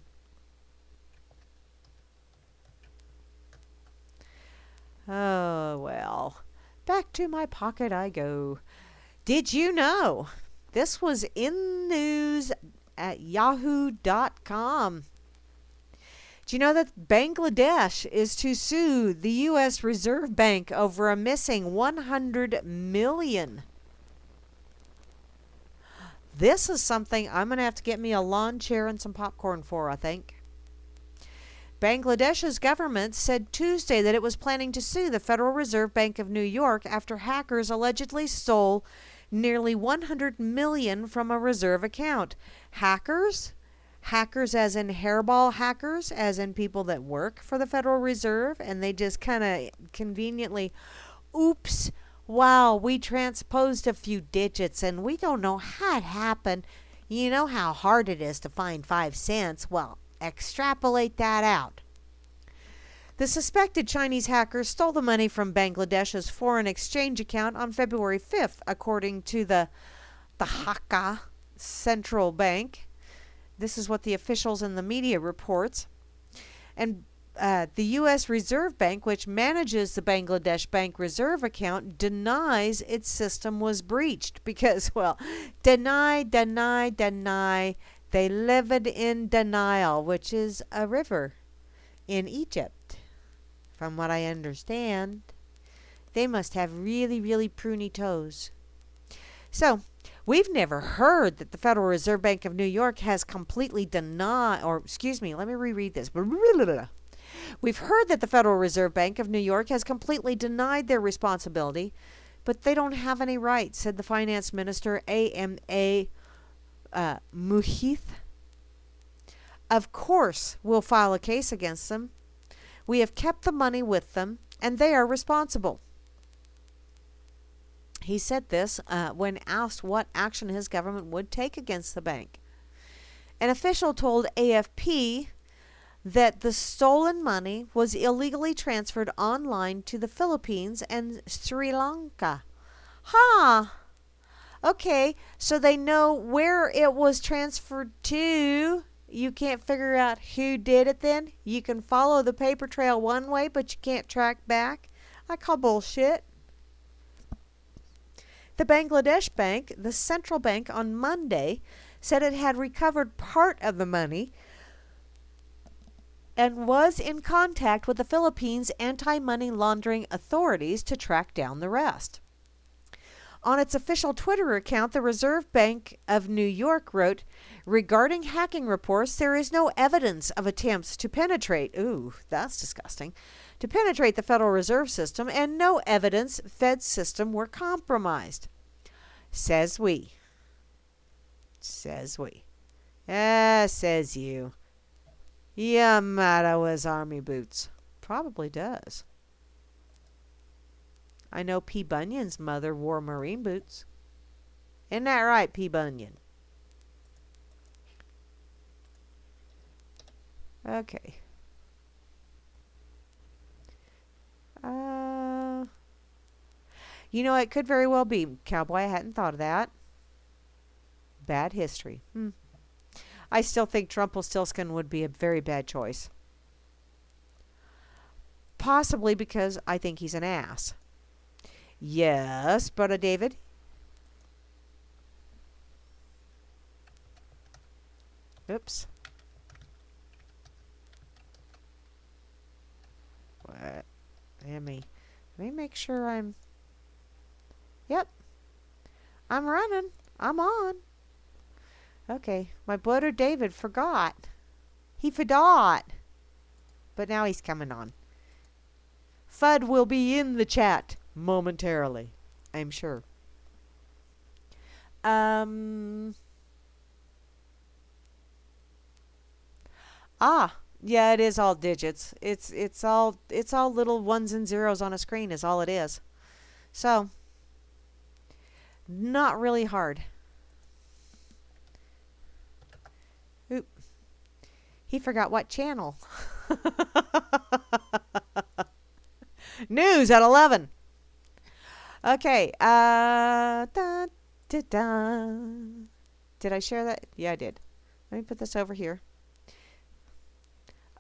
Oh, well. Back to my pocket I go. Did you know? This was in news at yahoo.com. Do you know that Bangladesh is to sue the U.S. Reserve Bank over a missing $100 million? This is something I'm going to have to get me a lawn chair and some popcorn for, I think. Bangladesh's government said Tuesday that it was planning to sue the Federal Reserve Bank of New York after hackers allegedly stole nearly $100 million from a reserve account. Hackers? Hackers as in hairball hackers, as in people that work for the Federal Reserve, and they just kind of conveniently, oops, wow, we transposed a few digits and we don't know how it happened. You know how hard it is to find 5 cents? Well, extrapolate that out. The suspected Chinese hackers stole the money from Bangladesh's foreign exchange account on February 5th, according to the Dhaka Central Bank. This is what the officials in the media reports. And the U.S. Reserve Bank, which manages the Bangladesh Bank Reserve account, denies its system was breached because, well, deny. They lived in denial, which is a river in Egypt. From what I understand, they must have really, really pruny toes. So, we've never heard that the Federal Reserve Bank of New York has completely denied, or excuse me, let me reread this. We've heard that the Federal Reserve Bank of New York has completely denied their responsibility, but they don't have any rights, said the finance minister, A.M.A. Muhith. Of course, we'll file a case against them. We have kept the money with them, and they are responsible. He said this when asked what action his government would take against the bank. An official told AFP that the stolen money was illegally transferred online to the Philippines and Sri Lanka. Okay, so they know where it was transferred to. You can't figure out who did it then? You can follow the paper trail one way, but you can't track back? I call bullshit. The Bangladesh Bank, the central bank, on Monday said it had recovered part of the money and was in contact with the Philippines anti-money laundering authorities to track down the rest. On its official Twitter account, the Reserve Bank of New York wrote, regarding hacking reports, there is no evidence of attempts to penetrate, ooh, that's disgusting, to penetrate the Federal Reserve System, and no evidence Fed system were compromised. Says we. Says you. Yamato wears army boots. Probably does. I know P. Bunyan's mother wore marine boots. Isn't that right, P. Bunyan? Okay. You know, it could very well be. Cowboy, I hadn't thought of that. Bad history. I still think Rumpelstiltskin would be a very bad choice. Possibly because I think he's an ass. Yes, Brother David? Oops. What? Let me make sure I'm... Yep. I'm running. I'm on. Okay, my brother David forgot. He forgot. But now he's coming on. Fudd will be in the chat momentarily, I'm sure. Yeah, it is all digits. It's all little ones and zeros on a screen is all it is. So, not really hard. Oop. He forgot what channel. News at 11. Okay. Da, da, da. Did I share that? Yeah, I did. Let me put this over here.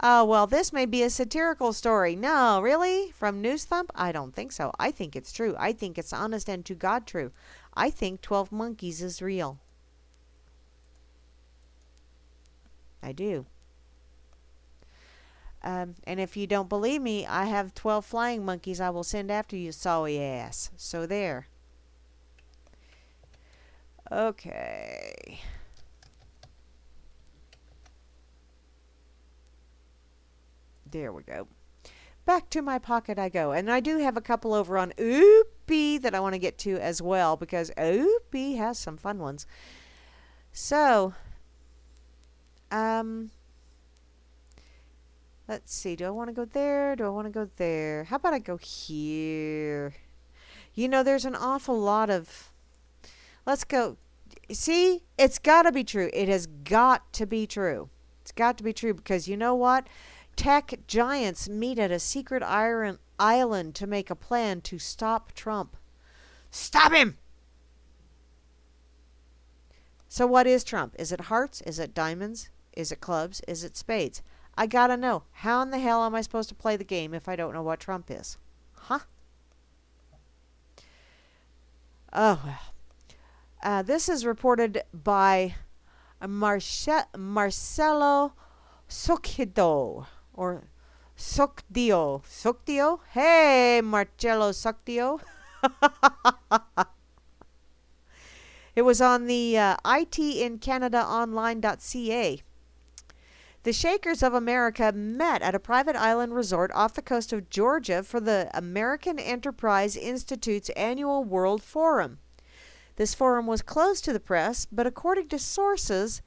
Oh, well, this may be a satirical story. No, really? From News Thump? I don't think so. I think it's true. I think it's honest and to God true. I think 12 Monkeys is real. I do. And if you don't believe me, I have 12 flying monkeys I will send after you, sorry ass. So there. Okay. There we go. Back to my pocket I go. And I do have a couple over on Oopie that I want to get to as well, because Oopie has some fun ones. So, let's see. Do I want to go there? Do I want to go there? How about I go here? You know, there's an awful lot of... Let's go. See? It's got to be true. It has got to be true. It's got to be true because you know what? Tech giants meet at a secret island to make a plan to stop Trump. Stop him! So what is Trump? Is it hearts? Is it diamonds? Is it clubs? Is it spades? I gotta know. How in the hell am I supposed to play the game if I don't know what Trump is? Huh? Oh, well. This is reported by Marcelo Sucdido. Or Sucdio. Sucdio? Hey, Marcelo Sucdio. It was on the itincanadaonline.ca. The Shakers of America met at a private island resort off the coast of Georgia for the American Enterprise Institute's annual World Forum. This forum was closed to the press, but according to sources,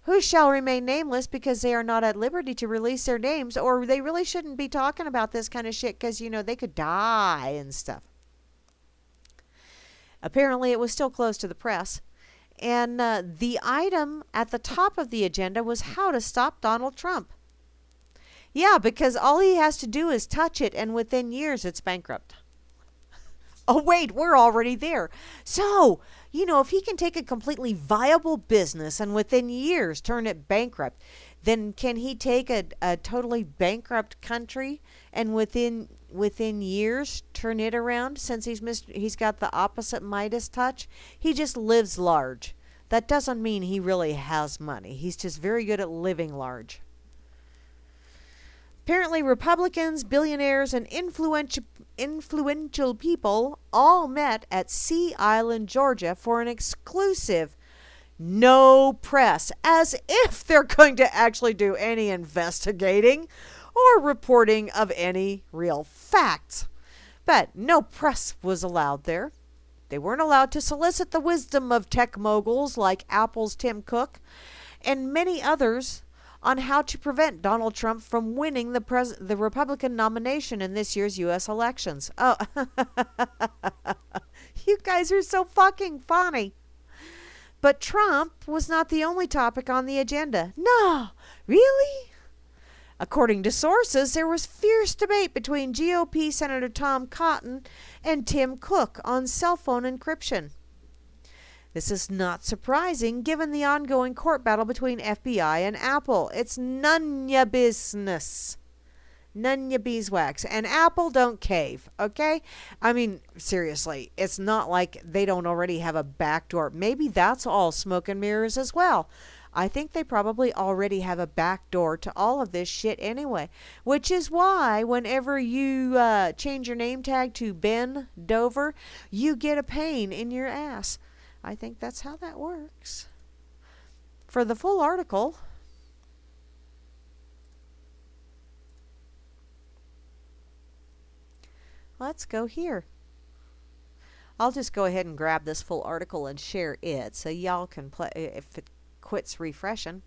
who shall remain nameless because they are not at liberty to release their names, or they really shouldn't be talking about this kind of shit because, you know, they could die and stuff. Apparently, it was still closed to the press. And the item at the top of the agenda was how to stop Donald Trump. Yeah, because all he has to do is touch it, and within years, it's bankrupt. Oh, wait, we're already there. So, you know, if he can take a completely viable business and within years turn it bankrupt, then can he take a totally bankrupt country and within years turn it around since he's got the opposite Midas touch? He just lives large. That doesn't mean he really has money. He's just very good at living large. Apparently, Republicans, billionaires, and influential people all met at Sea Island, Georgia for an exclusive no press, as if they're going to actually do any investigating or reporting of any real facts. But no press was allowed there. They weren't allowed to solicit the wisdom of tech moguls like Apple's Tim Cook and many others on how to prevent Donald Trump from winning the Republican nomination in this year's U.S. elections. Oh, you guys are so fucking funny. But Trump was not the only topic on the agenda. No, really? According to sources, there was fierce debate between GOP Senator Tom Cotton and Tim Cook on cell phone encryption. This is not surprising given the ongoing court battle between FBI and Apple. It's none ya business. None ya beeswax. And Apple don't cave, okay? I mean, seriously, it's not like they don't already have a backdoor. Maybe that's all smoke and mirrors as well. I think they probably already have a backdoor to all of this shit anyway. Which is why whenever you change your name tag to Ben Dover, you get a pain in your ass. I think that's how that works. For the full article, let's go here. I'll just go ahead and grab this full article and share it so y'all can play if it quits refreshing.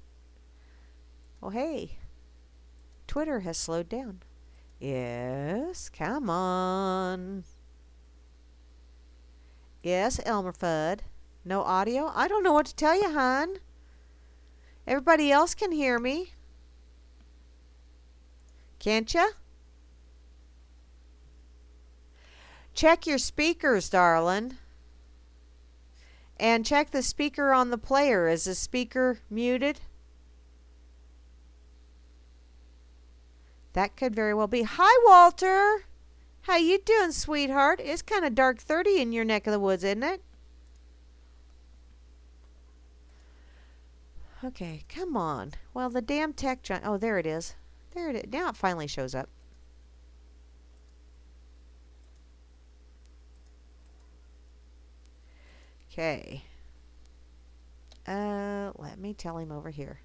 Oh, hey. Twitter has slowed down. Yes, come on. Yes, Elmer Fudd. No audio? I don't know what to tell you, hon. Everybody else can hear me. Can't ya? Check your speakers, darling. And check the speaker on the player. Is the speaker muted? That could very well be. Hi, Walter. How you doing, sweetheart? It's kind of dark 30 in your neck of the woods, isn't it? Okay, come on. Well, the damn tech giant. Oh, there it is. There it is. Now it finally shows up. Okay. Let me tell him over here.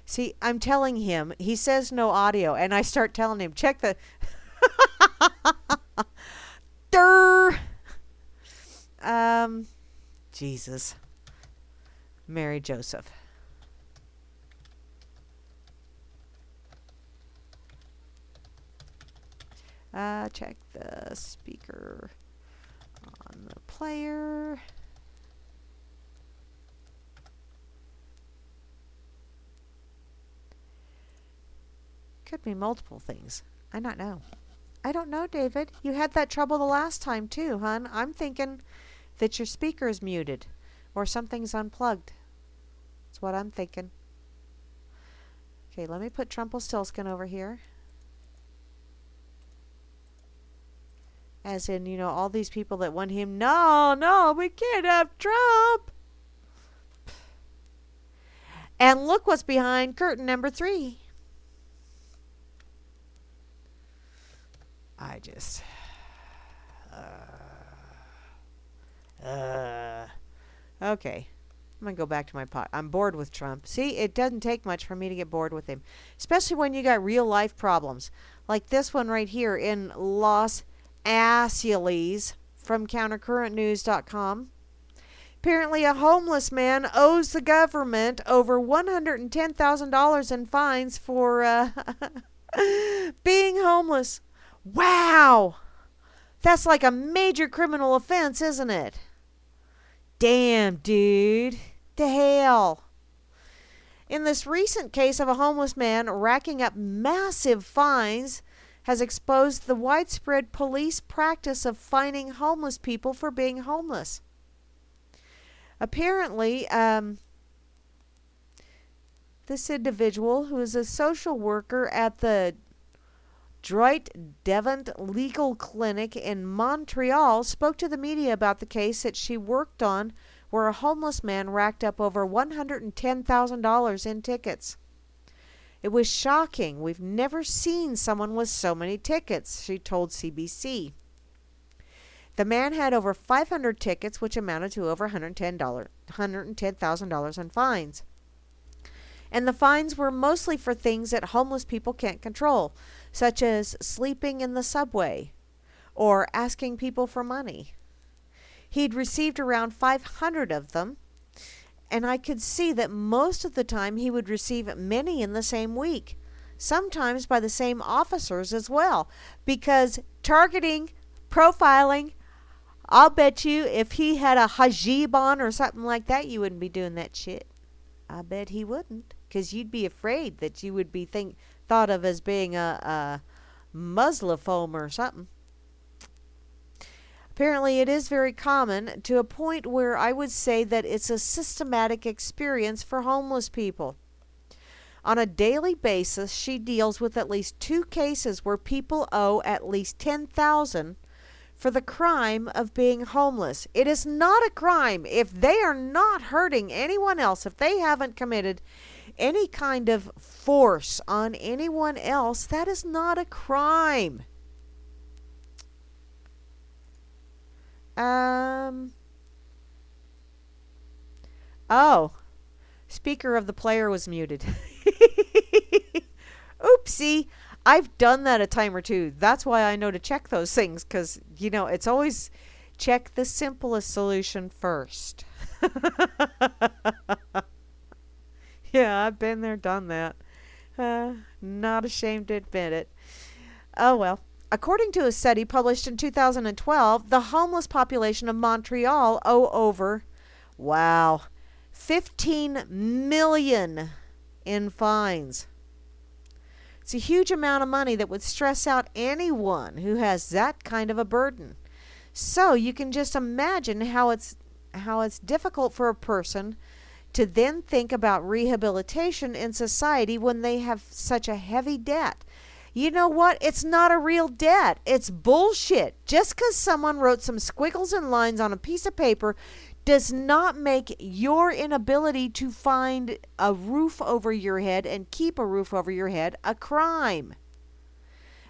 See, I'm telling him. He says no audio, and I start telling him, check the... Durr! Jesus. Mary Joseph. Check the speaker on the player. Could be multiple things. I don't know. I don't know, David. You had that trouble the last time too, hon. I'm thinking that your speaker is muted or something's unplugged. That's what I'm thinking. Okay, let me put Trumpelstiltskin over here. As in, you know, all these people that want him. No, we can't have Trump. And look what's behind curtain number 3. I just... Okay. I'm going to go back to my pot. I'm bored with Trump. See, it doesn't take much for me to get bored with him. Especially when you got real life problems. Like this one right here in Los Angeles from countercurrentnews.com. Apparently a homeless man owes the government over $110,000 in fines for being homeless. Wow! That's like a major criminal offense, isn't it? Damn, dude. The hell. In this recent case of a homeless man racking up massive fines has exposed the widespread police practice of fining homeless people for being homeless. Apparently, this individual, who is a social worker at the Droit Devant Legal Clinic in Montreal, spoke to the media about the case that she worked on where a homeless man racked up over $110,000 in tickets. It was shocking. We've never seen someone with so many tickets, she told CBC. The man had over 500 tickets, which amounted to over $110,000 in fines. And the fines were mostly for things that homeless people can't control, such as sleeping in the subway or asking people for money. He'd received around 500 of them, and I could see that most of the time he would receive many in the same week, sometimes by the same officers as well, because targeting, profiling, I'll bet you if he had a hijab on or something like that, you wouldn't be doing that shit. I bet he wouldn't, because you'd be afraid that you would be thought of as being a Muslim or something. Apparently, it is very common to a point where I would say that it's a systematic experience for homeless people. On a daily basis, she deals with at least 2 cases where people owe at least $10,000 for the crime of being homeless. It is not a crime if they are not hurting anyone else, if they haven't committed any kind of force on anyone else. That is not a crime. Oh, Speaker of the player was muted. Oopsie. I've done that a time or two. That's why I know to check those things, because, it's always check the simplest solution first. Yeah, I've been there, done that. Not ashamed to admit it. Oh well. According to a study published in 2012, the homeless population of Montreal owe over, wow, 15 million in fines. It's a huge amount of money that would stress out anyone who has that kind of a burden. So you can just imagine how it's difficult for a person to then think about rehabilitation in society when they have such a heavy debt. You know what? It's not a real debt. It's bullshit. Just because someone wrote some squiggles and lines on a piece of paper does not make your inability to find a roof over your head and keep a roof over your head a crime.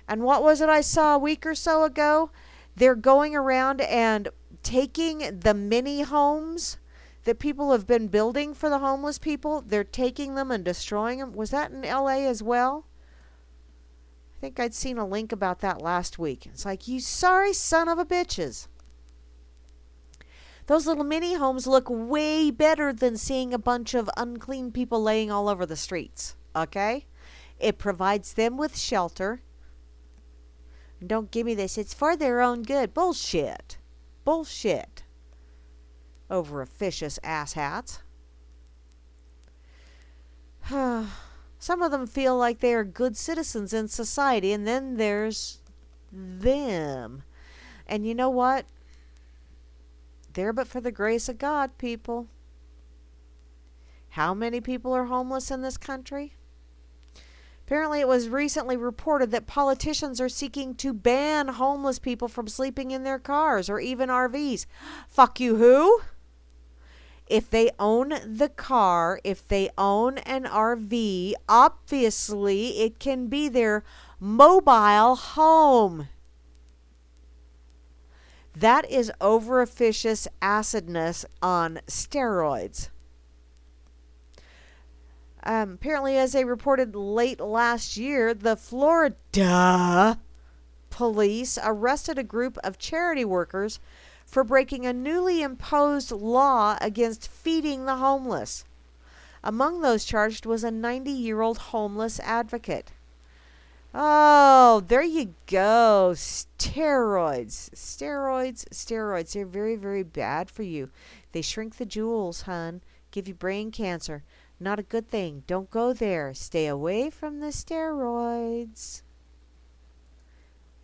And what was it I saw a week or so ago? They're going around and taking the mini homes that people have been building for the homeless people. They're taking them and destroying them. Was that in LA as well? I think I'd seen a link about that last week. It's like, you sorry son of a bitches. Those little mini homes look way better than seeing a bunch of unclean people laying all over the streets. Okay? It provides them with shelter. Don't give me this. It's for their own good. Bullshit. Bullshit. Over officious asshats. Some of them feel like they are good citizens in society, and then there's them. And you know what? There but for the grace of God, people. How many people are homeless in this country? Apparently, it was recently reported that politicians are seeking to ban homeless people from sleeping in their cars or even RVs. Fuck you, who? If they own the car, if they own an RV, obviously it can be their mobile home. That is over-officious acidness on steroids. Apparently, as they reported late last year, the Florida police arrested a group of charity workers for breaking a newly imposed law against feeding the homeless. Among those charged was a 90-year-old homeless advocate. Oh, there you go. Steroids. Steroids. They're very, very bad for you. They shrink the jewels, hun. Give you brain cancer. Not a good thing. Don't go there. Stay away from the steroids.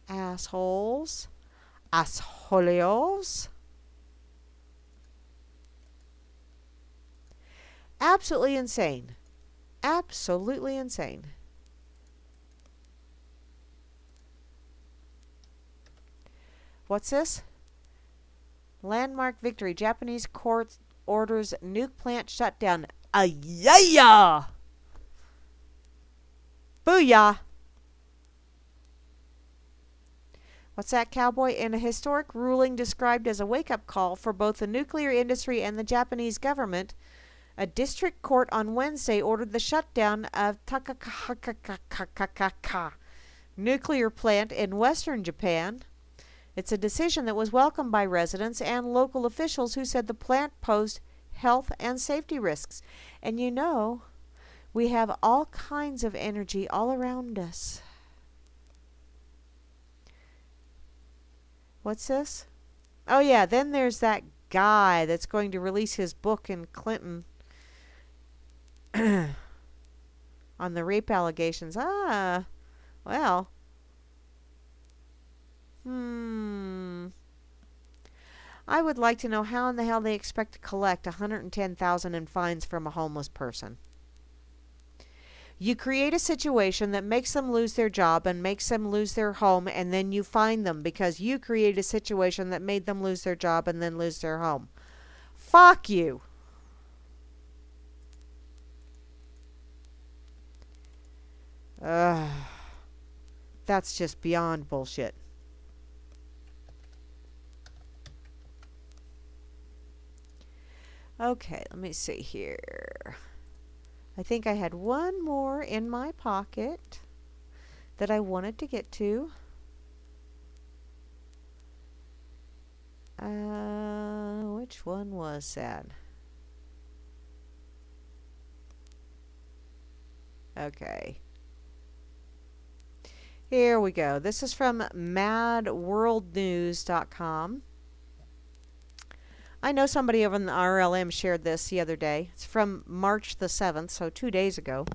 Assholes. Assholes. Absolutely insane. Absolutely insane. What's this? Landmark victory. Japanese court orders nuke plant shut down. Yeah! Booyah! What's that, cowboy? In a historic ruling described as a wake-up call for both the nuclear industry and the Japanese government, a district court on Wednesday ordered the shutdown of Takakaka nuclear plant in western Japan. It's a decision that was welcomed by residents and local officials who said the plant posed health and safety risks. And you know, we have all kinds of energy all around us. What's this? Oh yeah, then there's that guy that's going to release his book in Clinton on the rape allegations. Well. I would like to know how in the hell they expect to collect $110,000 in fines from a homeless person. You create a situation that makes them lose their job and makes them lose their home, and then you fine them because you create a situation that made them lose their job and then lose their home. Fuck you. That's just beyond bullshit. Okay, let me see here. I think I had one more in my pocket that I wanted to get to. Which one was that? Okay. Here we go. This is from madworldnews.com. I know somebody over in the RLM shared this the other day. It's from March the 7th, so 2 days ago.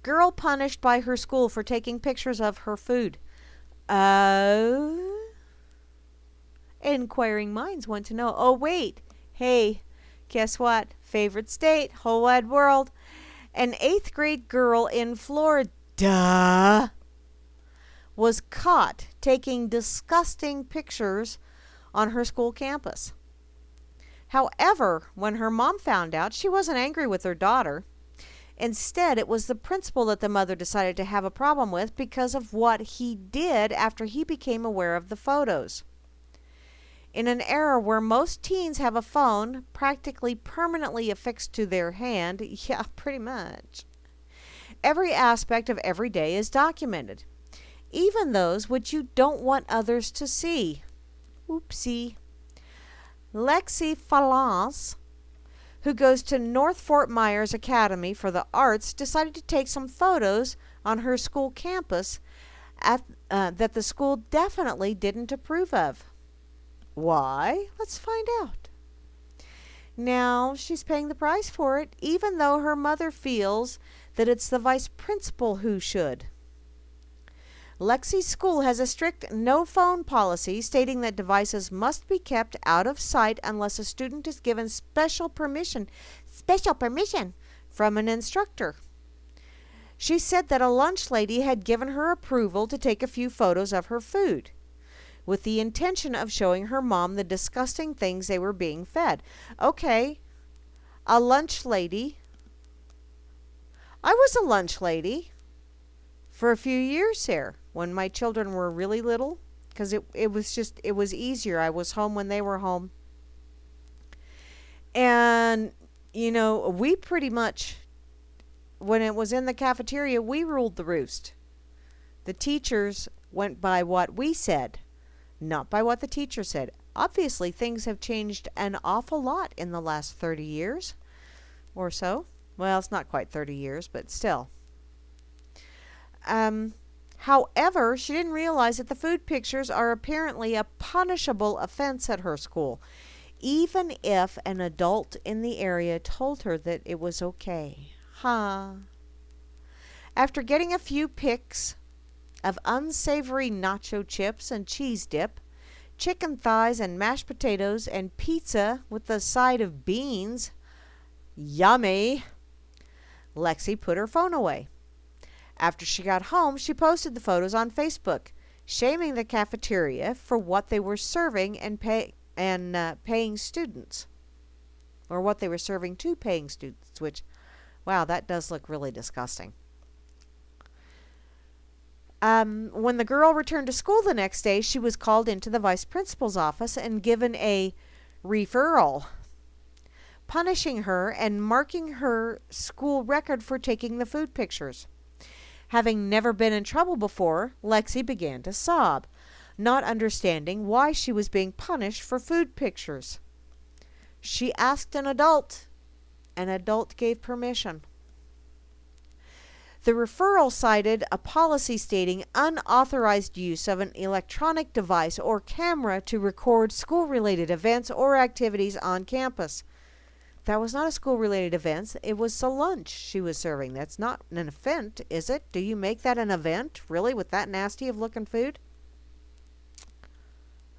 Girl punished by her school for taking pictures of her food. Inquiring minds want to know. Oh, wait. Hey, guess what? Favorite state, whole wide world. An 8th grade girl in Florida was caught taking disgusting pictures on her school campus. However, when her mom found out, she wasn't angry with her daughter. Instead, it was the principal that the mother decided to have a problem with because of what he did after he became aware of the photos. In an era where most teens have a phone practically permanently affixed to their hand, yeah, pretty much, every aspect of every day is documented, even those which you don't want others to see. Oopsie. Lexi Falance, who goes to North Fort Myers Academy for the Arts, decided to take some photos on her school campus that the school definitely didn't approve of. Why? Let's find out. Now she's paying the price for it, even though her mother feels that it's the vice principal who should. Lexi's school has a strict no phone policy stating that devices must be kept out of sight unless a student is given special permission from an instructor. She said that a lunch lady had given her approval to take a few photos of her food, with the intention of showing her mom the disgusting things they were being fed. Okay, a lunch lady. I was a lunch lady for a few years there when my children were really little, because it was easier. I was home when they were home. And, we pretty much, when it was in the cafeteria, we ruled the roost. The teachers went by what we said, not by what the teacher said. Obviously, things have changed an awful lot in the last 30 years or so. Well, it's not quite 30 years, but still. However, she didn't realize that the food pictures are apparently a punishable offense at her school, even if an adult in the area told her that it was okay. After getting a few pics of unsavory nacho chips and cheese dip, chicken thighs and mashed potatoes and pizza with a side of beans, yummy, Lexi put her phone away. After she got home, she posted the photos on Facebook, shaming the cafeteria for what they were serving and paying students, or what they were serving to paying students, which, wow, that does look really disgusting. When the girl returned to school the next day, she was called into the vice principal's office and given a referral, punishing her and marking her school record for taking the food pictures. Having never been in trouble before, Lexi began to sob, not understanding why she was being punished for food pictures. She asked an adult. An adult gave permission. The referral cited a policy stating unauthorized use of an electronic device or camera to record school-related events or activities on campus. That was not a school-related event. It was the lunch she was serving. That's not an event, is it? Do you make that an event, really, with that nasty of looking food?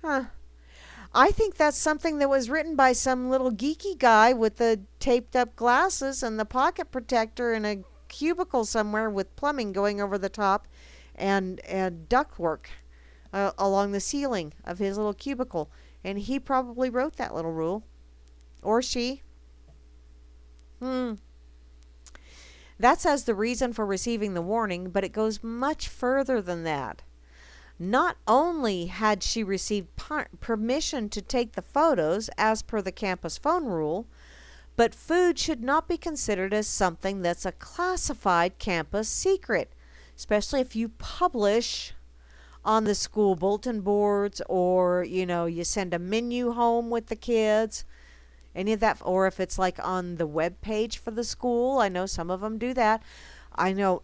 I think that's something that was written by some little geeky guy with the taped up glasses and the pocket protector in a cubicle somewhere with plumbing going over the top and ductwork along the ceiling of his little cubicle. And he probably wrote that little rule. Or she. That says the reason for receiving the warning, but it goes much further than that. Not only had she received permission to take the photos as per the campus phone rule, but food should not be considered as something that's a classified campus secret, especially if you publish on the school bulletin boards, or you send a menu home with the kids, any of that, or if it's like on the web page for the school. I know some of them do that. I know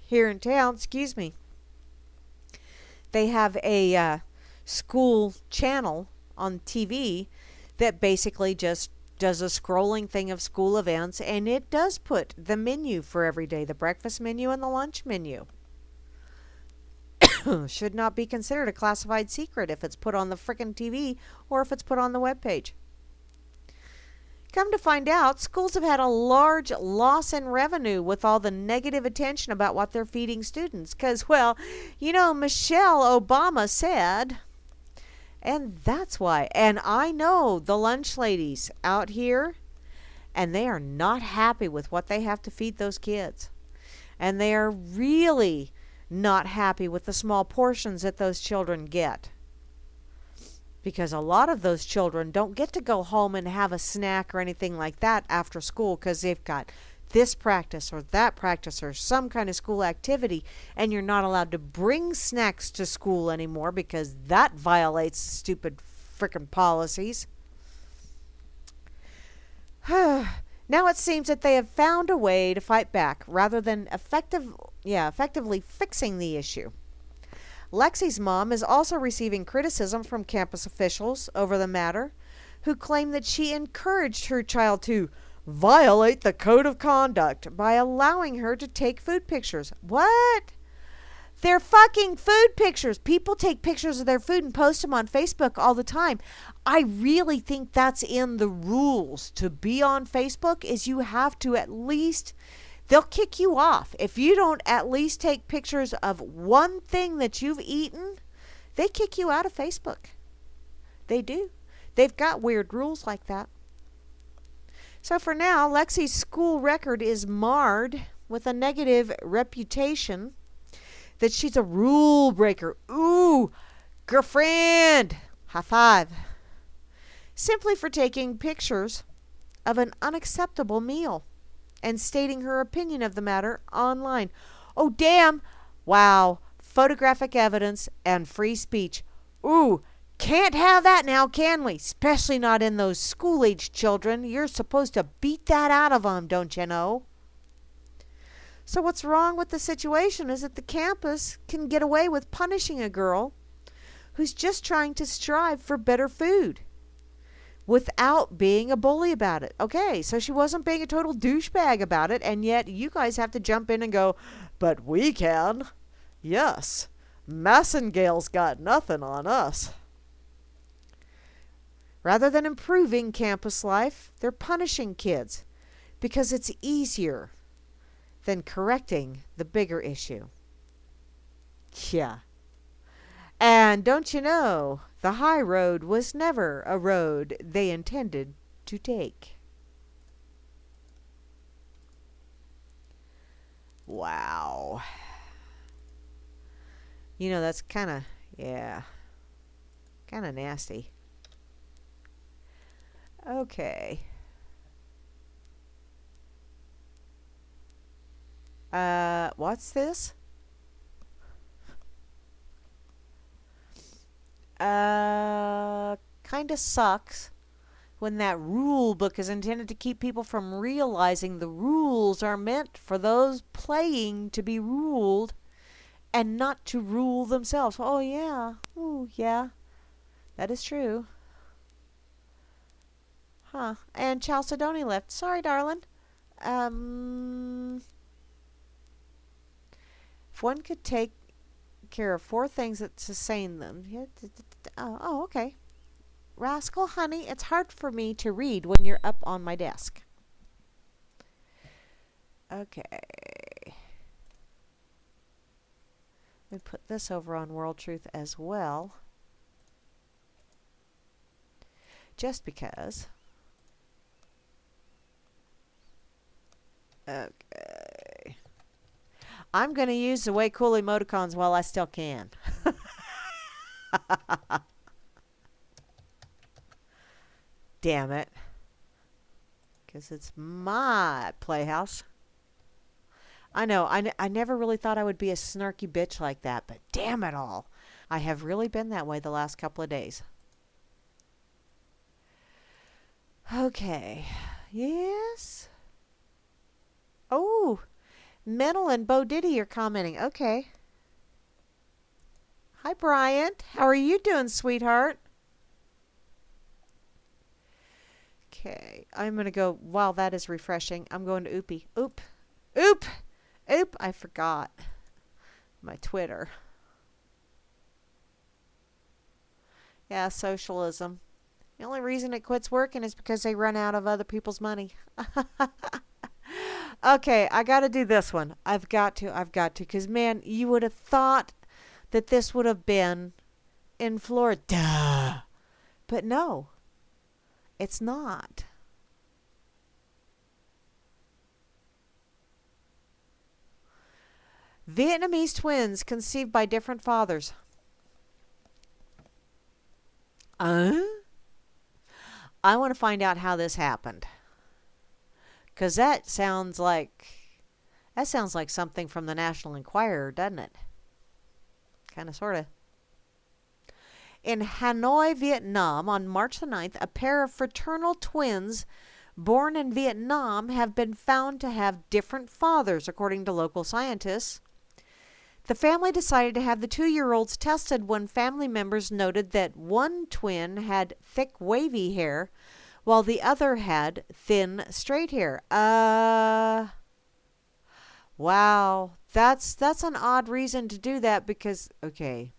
here in town, excuse me, they have a school channel on TV that basically just does a scrolling thing of school events, and it does put the menu for every day, the breakfast menu and the lunch menu. Should not be considered a classified secret if it's put on the frickin' TV or if it's put on the web page. Come to find out, schools have had a large loss in revenue with all the negative attention about what they're feeding students. Because, well, Michelle Obama said, and that's why. And I know the lunch ladies out here, and they are not happy with what they have to feed those kids. And they are really not happy with the small portions that those children get. Because a lot of those children don't get to go home and have a snack or anything like that after school because they've got this practice or that practice or some kind of school activity, and you're not allowed to bring snacks to school anymore because that violates stupid frickin' policies. Now it seems that they have found a way to fight back rather than effectively fixing the issue. Lexi's mom is also receiving criticism from campus officials over the matter, who claim that she encouraged her child to violate the code of conduct by allowing her to take food pictures. What? They're fucking food pictures. People take pictures of their food and post them on Facebook all the time. I really think that's in the rules. To be on Facebook is you have to at least... They'll kick you off. If you don't at least take pictures of one thing that you've eaten, they kick you out of Facebook. They do. They've got weird rules like that. So for now, Lexi's school record is marred with a negative reputation that she's a rule breaker. Ooh, girlfriend. High five. Simply for taking pictures of an unacceptable meal and stating her opinion of the matter online. Oh, damn. Wow. Photographic evidence and free speech. Ooh, can't have that now, can we? Especially not in those school-aged children. You're supposed to beat that out of them, don't you know? So what's wrong with the situation is that the campus can get away with punishing a girl who's just trying to strive for better food without being a bully about it. Okay, so she wasn't being a total douchebag about it, and yet you guys have to jump in and go, but we can. Yes, Massengale's got nothing on us. Rather than improving campus life, they're punishing kids because it's easier than correcting the bigger issue. Yeah. And don't you know, the high road was never a road they intended to take. Wow. That's kind of nasty. Okay. What's this? Kind of sucks when that rule book is intended to keep people from realizing the rules are meant for those playing to be ruled and not to rule themselves. Oh, yeah. Ooh, yeah. That is true. Huh. And Chalcedony left. Sorry, darling. If one could take care of 4 things that sustain them. Oh, okay. Rascal, honey, it's hard for me to read when you're up on my desk. Okay. Let me put this over on World Truth as well. Just because. Okay. I'm going to use the way cool emoticons while I still can. Damn it. Because it's my playhouse. I know, I never really thought I would be a snarky bitch like that, but damn it all. I have really been that way the last couple of days. Okay. Yes. Oh, Metal and Bo Diddy are commenting. Okay. Hi, Bryant. How are you doing, sweetheart? Okay. I'm going to go, while that is refreshing, I'm going to Oopie. Oop. Oop. Oop. I forgot my Twitter. Yeah, socialism. The only reason it quits working is because they run out of other people's money. Okay, I got to do this one. I've got to. Because, man, you would have thought that this would have been in Florida. But no, it's not. Vietnamese twins conceived by different fathers. I want to find out how this happened. Because that sounds like something from the National Enquirer, doesn't it? Kind of, sort of. In Hanoi, Vietnam, on March the 9th, a pair of fraternal twins born in Vietnam have been found to have different fathers, according to local scientists. The family decided to have the 2-year-olds tested when family members noted that one twin had thick, wavy hair, while the other had thin, straight hair. Wow. That's an odd reason to do that because, okay.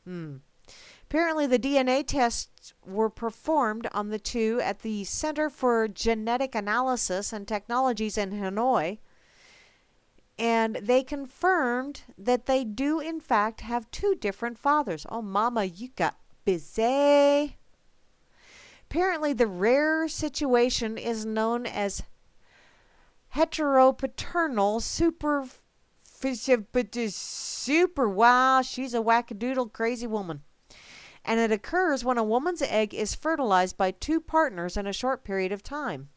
Apparently the DNA tests were performed on the two at the Center for Genetic Analysis and Technologies in Hanoi, and they confirmed that they do in fact have 2 different fathers. Oh, mama, you got busy. Apparently, the rare situation is known as heteropaternal super. Wow, she's a wackadoodle crazy woman. And it occurs when a woman's egg is fertilized by 2 partners in a short period of time.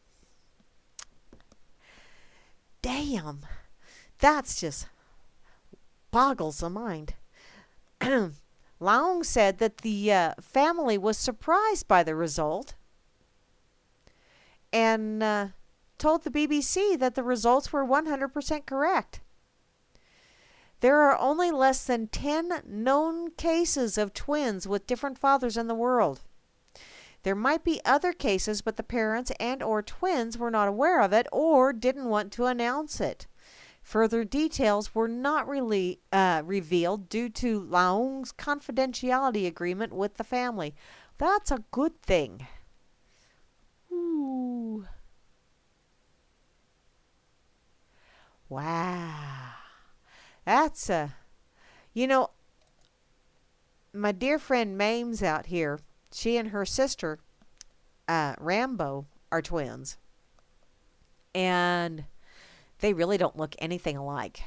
Damn, that's just boggles the mind. Laung said that the family was surprised by the result and told the BBC that the results were 100% correct. There are only less than 10 known cases of twins with different fathers in the world. There might be other cases, but the parents and or twins were not aware of it or didn't want to announce it. Further details were not really revealed due to Laung's confidentiality agreement with the family. That's a good thing. Ooh. Wow. That's my dear friend Mames out here, she and her sister, Rambo, are twins. And they really don't look anything alike.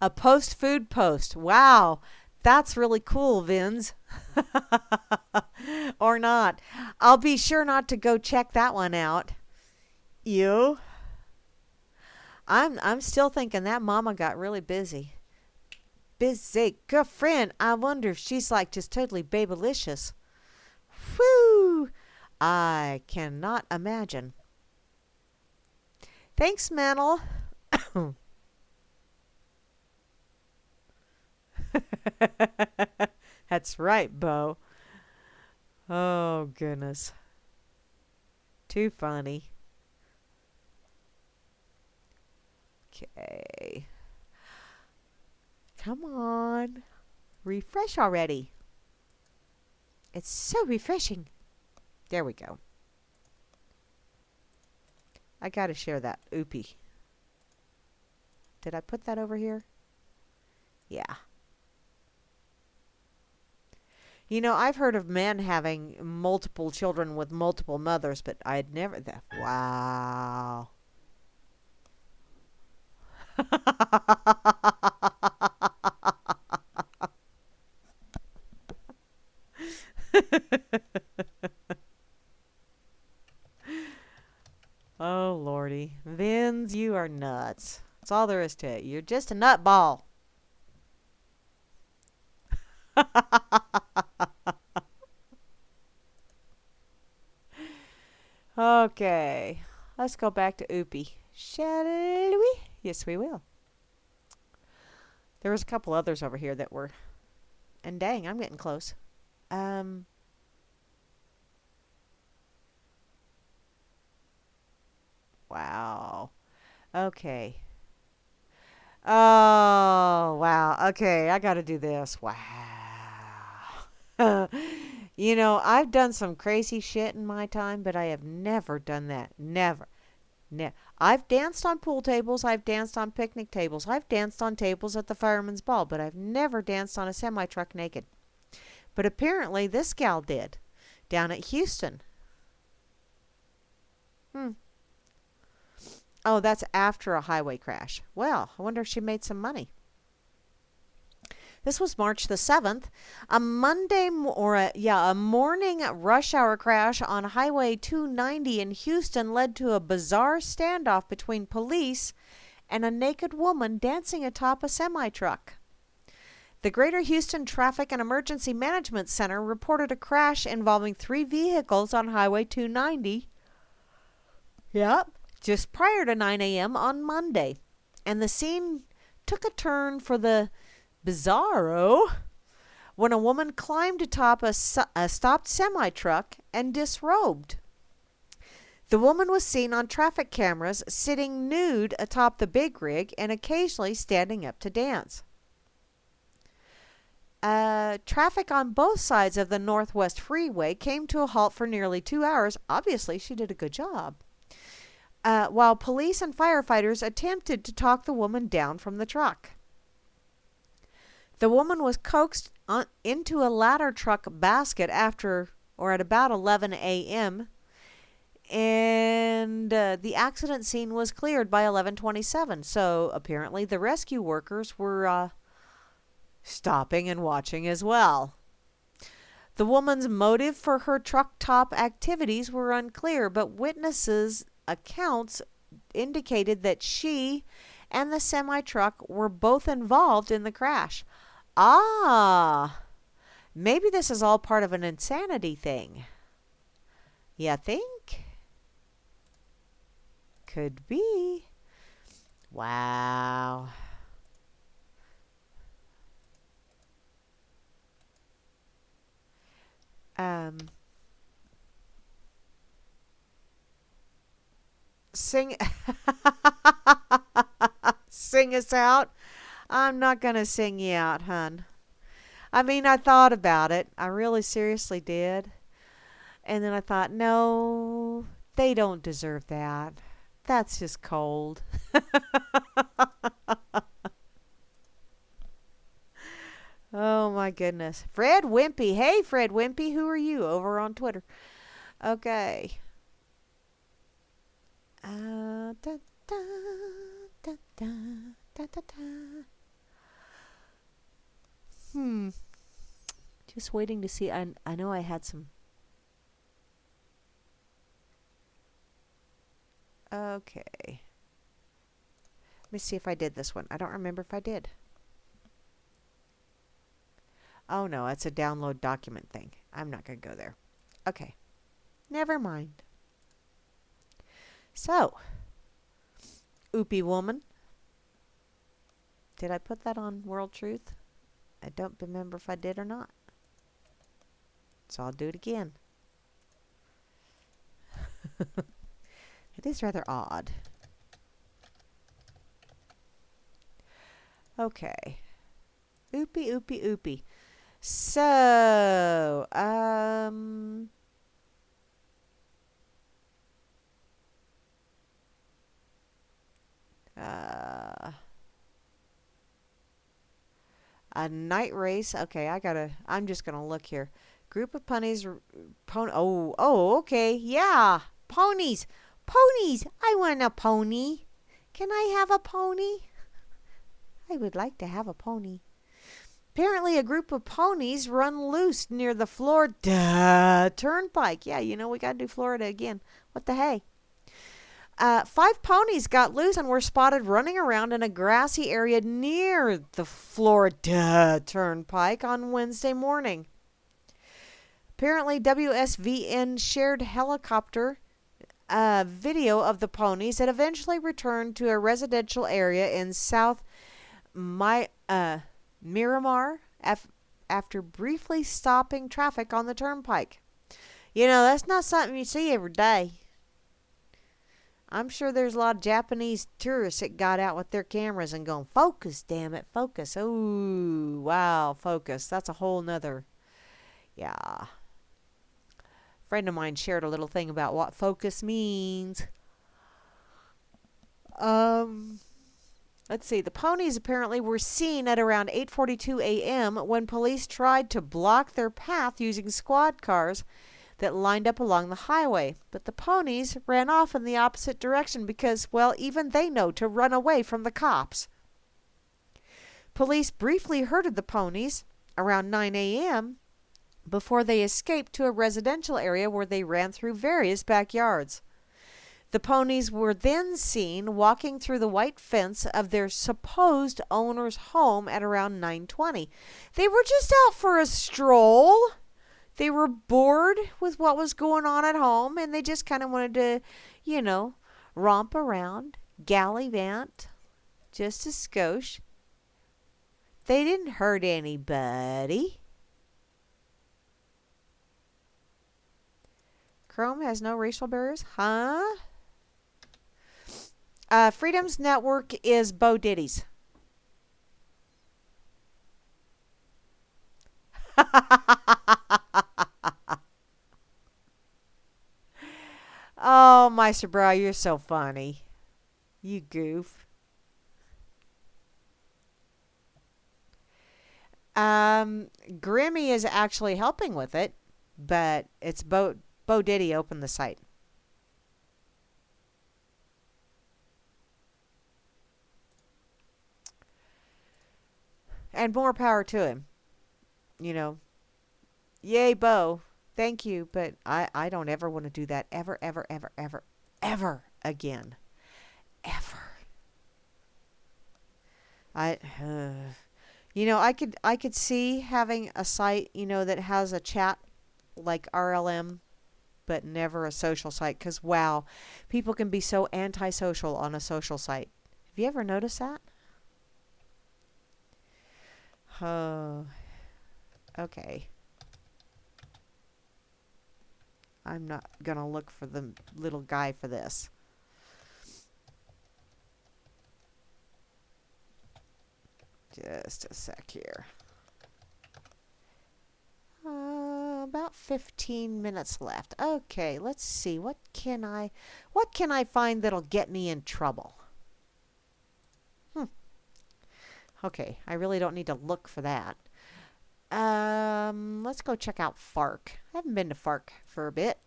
A post-food post. Wow. That's really cool, Vins. Or not. I'll be sure not to go check that one out. You? I'm still thinking that mama got really busy. Busy. Girlfriend, I wonder if she's like just totally babylicious. Whew! I cannot imagine. Thanks, Mantle. That's right, Bo. Oh, goodness. Too funny. Okay. Come on. Refresh already. It's so refreshing. There we go. I gotta share that. Oopie. Did I put that over here? Yeah. You know, I've heard of men having multiple children with multiple mothers, but I'd never... Wow. Oh, Lordy. Vince, you are nuts. That's all there is to it. You're just a nutball. Okay. Let's go back to Oopie. Shall we? Yes, we will. There was a couple others over here that were... And dang, I'm getting close. Um... Wow. Okay. Oh, wow. Okay, I got to do this. Wow. You know, I've done some crazy shit in my time, but I have never done that. Never. I've danced on pool tables. I've danced on picnic tables. I've danced on tables at the fireman's ball, but I've never danced on a semi-truck naked. But apparently this gal did down at Houston. Hmm. Oh, that's after a highway crash. Well, I wonder if she made some money. This was March the 7th, a a morning rush hour crash on Highway 290 in Houston led to a bizarre standoff between police and a naked woman dancing atop a semi-truck. The Greater Houston Traffic and Emergency Management Center reported a crash involving 3 vehicles on Highway 290. Yep. Just prior to 9 a.m. on Monday. And the scene took a turn for the bizarro when a woman climbed atop a stopped semi-truck and disrobed. The woman was seen on traffic cameras sitting nude atop the big rig and occasionally standing up to dance. Traffic on both sides of the Northwest Freeway came to a halt for nearly 2 hours. Obviously, she did a good job. While police and firefighters attempted to talk the woman down from the truck. The woman was coaxed into a ladder truck basket at about 11 a.m. And the accident scene was cleared by 11:27. So apparently the rescue workers were stopping and watching as well. The woman's motive for her truck top activities were unclear, but witnesses' accounts indicated that she and the semi-truck were both involved in the crash. Maybe this is all part of an insanity thing. You think? Could be. Wow. Sing sing us out. I'm not going to sing you out, hun. I mean, I thought about it. I really seriously did. And then I thought, no, they don't deserve that. That's just cold. Oh my goodness. Fred Wimpy. Hey, Fred Wimpy, who are you over on Twitter? Okay. Da, da, da, da, da, da, da. Just waiting to see. I know I had some. Okay. Let me see if I did this one. I don't remember if I did. Oh no, it's a download document thing. I'm not going to go there. Okay. Never mind. So, Oopie Woman. Did I put that on World Truth? I don't remember if I did or not. So I'll do it again. It is rather odd. Okay. Oopie, oopie, oopie. So, a night race. Okay, I'm just gonna look here. Group of ponies. Okay. Yeah. Ponies. Ponies. I want a pony. Can I have a pony? I would like to have a pony. Apparently, a group of ponies run loose near the Florida Turnpike. Yeah, we got to do Florida again. What the hey? 5 ponies got loose and were spotted running around in a grassy area near the Florida Turnpike on Wednesday morning. Apparently, WSVN shared helicopter video of the ponies that eventually returned to a residential area in South Miramar after briefly stopping traffic on the turnpike. That's not something you see every day. I'm sure there's a lot of Japanese tourists that got out with their cameras and going, focus, damn it, focus. Oh, wow, focus. That's a whole nother, yeah. A friend of mine shared a little thing about what focus means. Let's see. The ponies apparently were seen at around 8:42 a.m. when police tried to block their path using squad cars that lined up along the highway. But the ponies ran off in the opposite direction because, well, even they know to run away from the cops. Police briefly herded the ponies around 9 a.m. before they escaped to a residential area where they ran through various backyards. The ponies were then seen walking through the white fence of their supposed owner's home at around 9:20. They were just out for a stroll. They were bored with what was going on at home, and they just kind of wanted to, romp around, gallivant, just a skosh. They didn't hurt anybody. Chrome has no racial barriers? Huh? Freedom's network is Bo Diddy's. Oh, Meister Bra, you're so funny. You goof. Grammy is actually helping with it, but it's Bo Diddy opened the site. And more power to him. Yay, Bo. Thank you, but I don't ever want to do that ever, ever, ever, ever, ever again. Ever. I could see having a site, that has a chat like RLM, but never a social site, because wow, people can be so antisocial on a social site. Have you ever noticed that? Oh, okay. I'm not going to look for the little guy for this. Just a sec here. About 15 minutes left. Okay, let's see. What can I find that'll get me in trouble? Okay, I really don't need to look for that. Let's go check out Fark. I haven't been to Fark for a bit.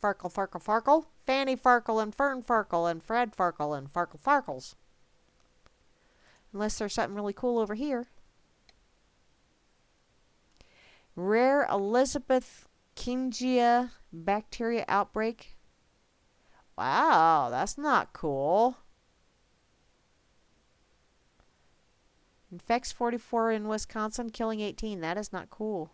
Farkle, Farkle, Farkle. Fanny Farkle and Fern Farkle and Fred Farkle and Farkle Farkles. Unless there's something really cool over here. Rare Elizabeth Kingia bacteria outbreak. Wow, that's not cool. Infects 44 in Wisconsin, killing 18. That is not cool.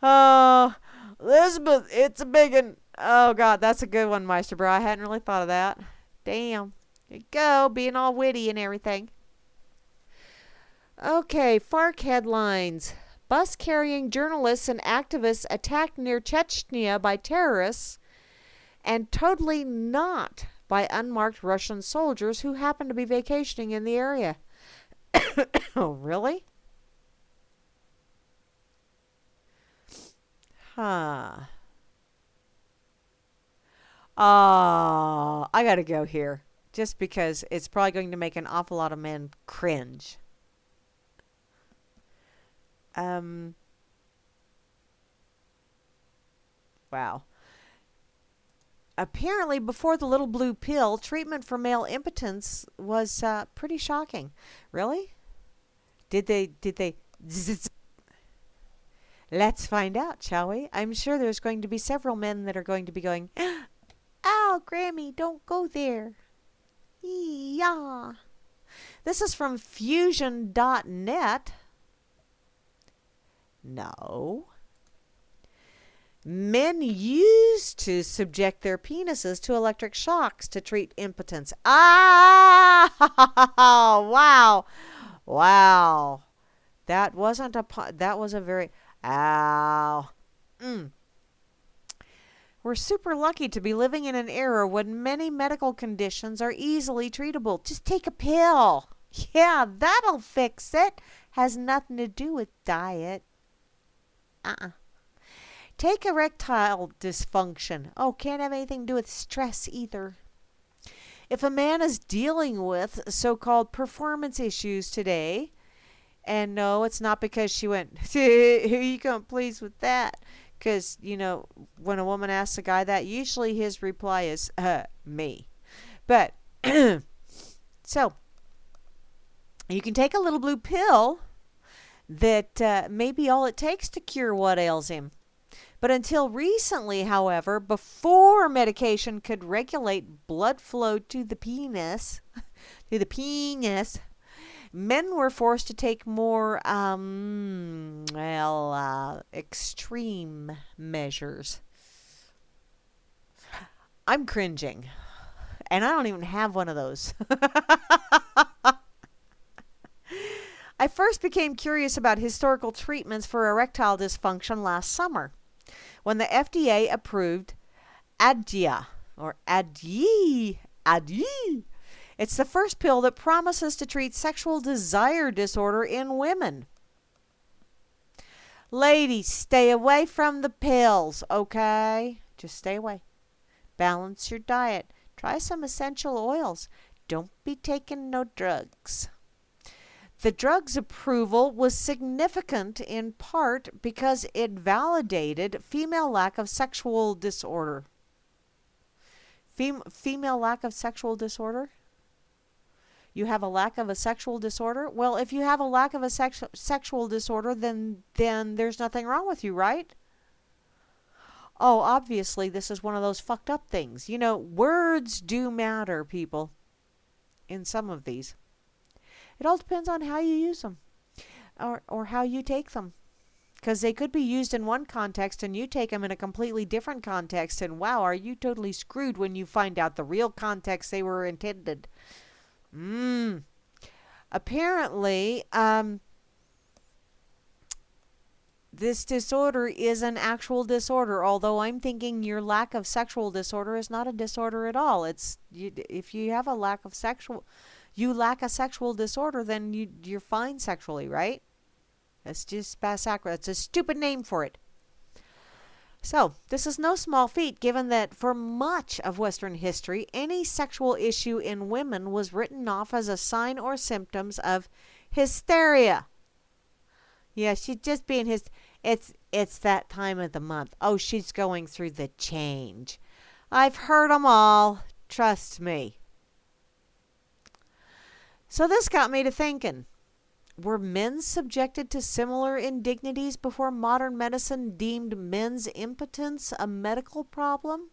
Oh, Elizabeth, it's a big one. Oh, God, that's a good one, Meister Bro. I hadn't really thought of that. Damn. There you go, being all witty and everything. Okay, FARC headlines. Bus carrying journalists and activists attacked near Chechnya by terrorists and totally not by unmarked Russian soldiers who happened to be vacationing in the area. Oh, really? Huh. I gotta go here. Just because it's probably going to make an awful lot of men cringe. Wow. Apparently, before the little blue pill, treatment for male impotence was pretty shocking. Really? Did they? Let's find out, shall we? I'm sure there's going to be several men that are going to be going, "Ow, Grammy, don't go there." Yeah. This is from fusion.net. No. Men used to subject their penises to electric shocks to treat impotence. Ah! Wow. Wow. That wasn't that was a very ow. We're super lucky to be living in an era when many medical conditions are easily treatable. Just take a pill. Yeah, that'll fix it. Has nothing to do with diet. Take erectile dysfunction. Oh, can't have anything to do with stress either. If a man is dealing with so-called performance issues today, and no, it's not because she went, who you gonna please with that? Because, when a woman asks a guy that, usually his reply is, me. But, so, you can take a little blue pill that may be all it takes to cure what ails him. But until recently, however, before medication could regulate blood flow to the penis, men were forced to take more, extreme measures. I'm cringing. And I don't even have one of those. I first became curious about historical treatments for erectile dysfunction last summer, when the FDA approved Adyi. It's the first pill that promises to treat sexual desire disorder in women. Ladies, stay away from the pills, okay? Just stay away. Balance your diet. Try some essential oils. Don't be taking no drugs. The drug's approval was significant in part because it validated female lack of sexual disorder. Female lack of sexual disorder? You have a lack of a sexual disorder? Well, if you have a lack of a sexual disorder, then there's nothing wrong with you, right? Oh, obviously, this is one of those fucked up things. Words do matter, people, in some of these. It all depends on how you use them or how you take them. Because they could be used in one context and you take them in a completely different context. And wow, are you totally screwed when you find out the real context they were intended. Apparently, this disorder is an actual disorder, although I'm thinking your lack of sexual disorder is not a disorder at all. If you have a lack of you lack a sexual disorder, then you're fine sexually, right? That's just basacra. It's a stupid name for it. So, this is no small feat, given that for much of Western history, any sexual issue in women was written off as a sign or symptoms of hysteria. Yeah, she's just being it's that time of the month. Oh, she's going through the change. I've heard them all. Trust me. So this got me to thinking, were men subjected to similar indignities before modern medicine deemed men's impotence a medical problem?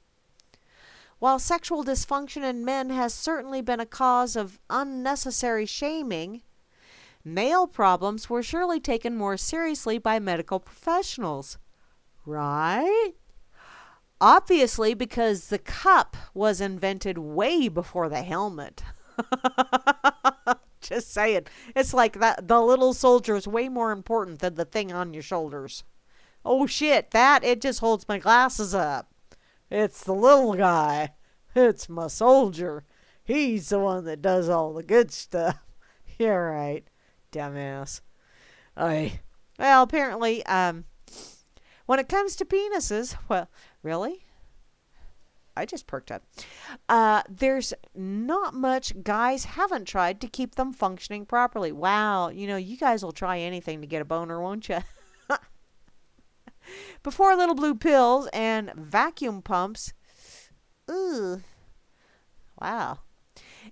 While sexual dysfunction in men has certainly been a cause of unnecessary shaming, male problems were surely taken more seriously by medical professionals. Right? Obviously, because the cup was invented way before the helmet. Just saying. It's like that the little soldier is way more important than the thing on your shoulders. Oh shit, it just holds my glasses up. It's the little guy. It's my soldier. He's the one that does all the good stuff. You're right, dumbass. Well, apparently, when it comes to penises, well, really? I just perked up. There's not much guys haven't tried to keep them functioning properly. Wow, you guys will try anything to get a boner, won't you? Before little blue pills and vacuum pumps. Ooh, wow.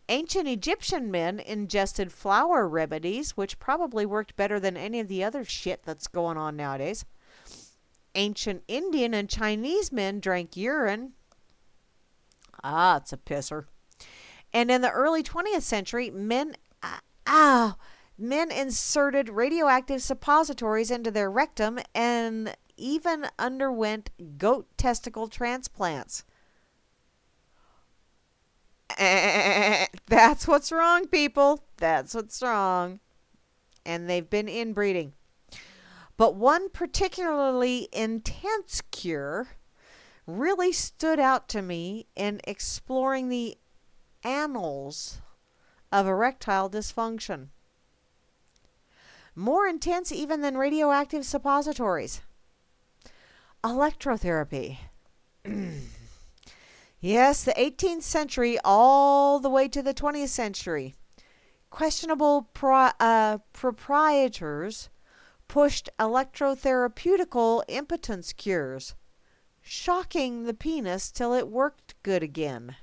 Ancient Egyptian men ingested flower remedies, which probably worked better than any of the other shit that's going on nowadays. Ancient Indian and Chinese men drank urine. Ah, it's a pisser. And in the early 20th century, men inserted radioactive suppositories into their rectum and even underwent goat testicle transplants. That's what's wrong, people. That's what's wrong. And they've been inbreeding. But one particularly intense cure really stood out to me in exploring the annals of erectile dysfunction. More intense even than radioactive suppositories. Electrotherapy. Yes, the 18th century all the way to the 20th century. Questionable proprietors pushed electrotherapeutical impotence cures, shocking the penis till it worked good again.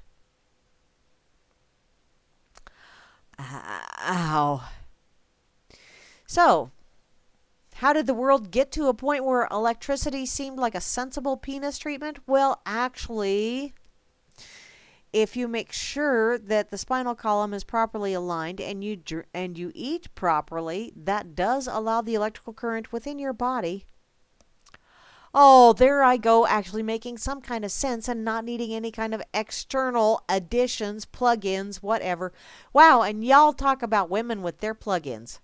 Ow. So, how did the world get to a point where electricity seemed like a sensible penis treatment? Well, actually, if you make sure that the spinal column is properly aligned and you eat properly, that does allow the electrical current within your body. Oh, there I go, actually making some kind of sense and not needing any kind of external additions, plugins, whatever. Wow, and y'all talk about women with their plugins.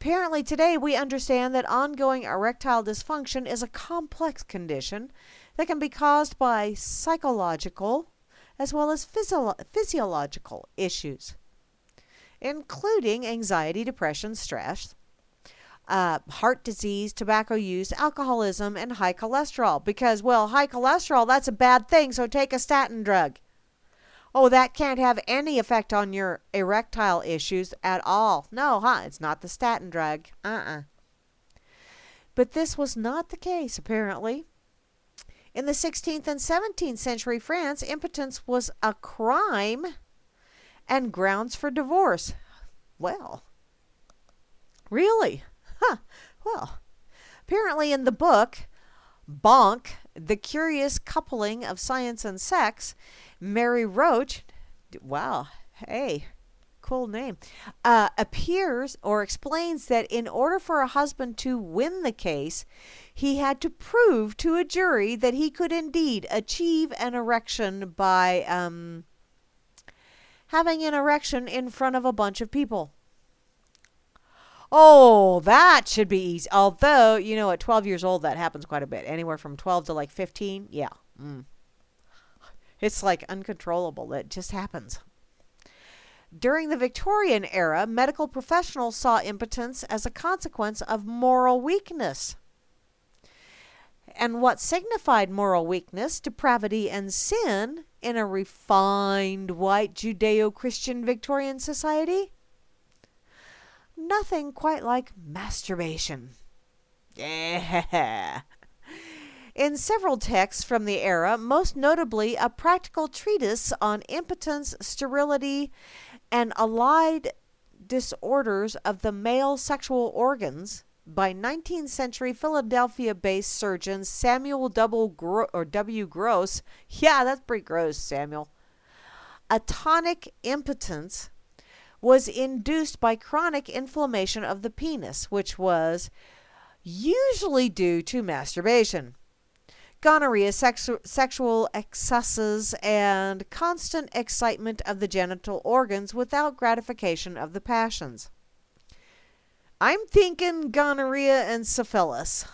Apparently today we understand that ongoing erectile dysfunction is a complex condition that can be caused by psychological as well as physiological issues, including anxiety, depression, stress, heart disease, tobacco use, alcoholism, and high cholesterol. Because, well, high cholesterol, that's a bad thing, so take a statin drug. Oh, that can't have any effect on your erectile issues at all. No, it's not the statin drug. But this was not the case, apparently. In the 16th and 17th century France, impotence was a crime and grounds for divorce. Well, really? Well, apparently in the book, Bonk, The Curious Coupling of Science and Sex, Mary Roach, wow, hey, cool name, appears or explains that in order for a husband to win the case, he had to prove to a jury that he could indeed achieve an erection by having an erection in front of a bunch of people. Oh, that should be easy. Although, at 12 years old, that happens quite a bit. Anywhere from 12 to like 15. Yeah. It's like uncontrollable. It just happens. During the Victorian era, medical professionals saw impotence as a consequence of moral weakness. And what signified moral weakness, depravity, and sin in a refined white Judeo-Christian Victorian society? Nothing quite like masturbation. Yeah. In several texts from the era, most notably a practical treatise on impotence, sterility, and allied disorders of the male sexual organs by 19th century Philadelphia-based surgeon Samuel W. Gross. Yeah, that's pretty gross, Samuel. Atonic impotence was induced by chronic inflammation of the penis, which was usually due to masturbation, gonorrhea, sexual excesses, and constant excitement of the genital organs without gratification of the passions. I'm thinking gonorrhea and syphilis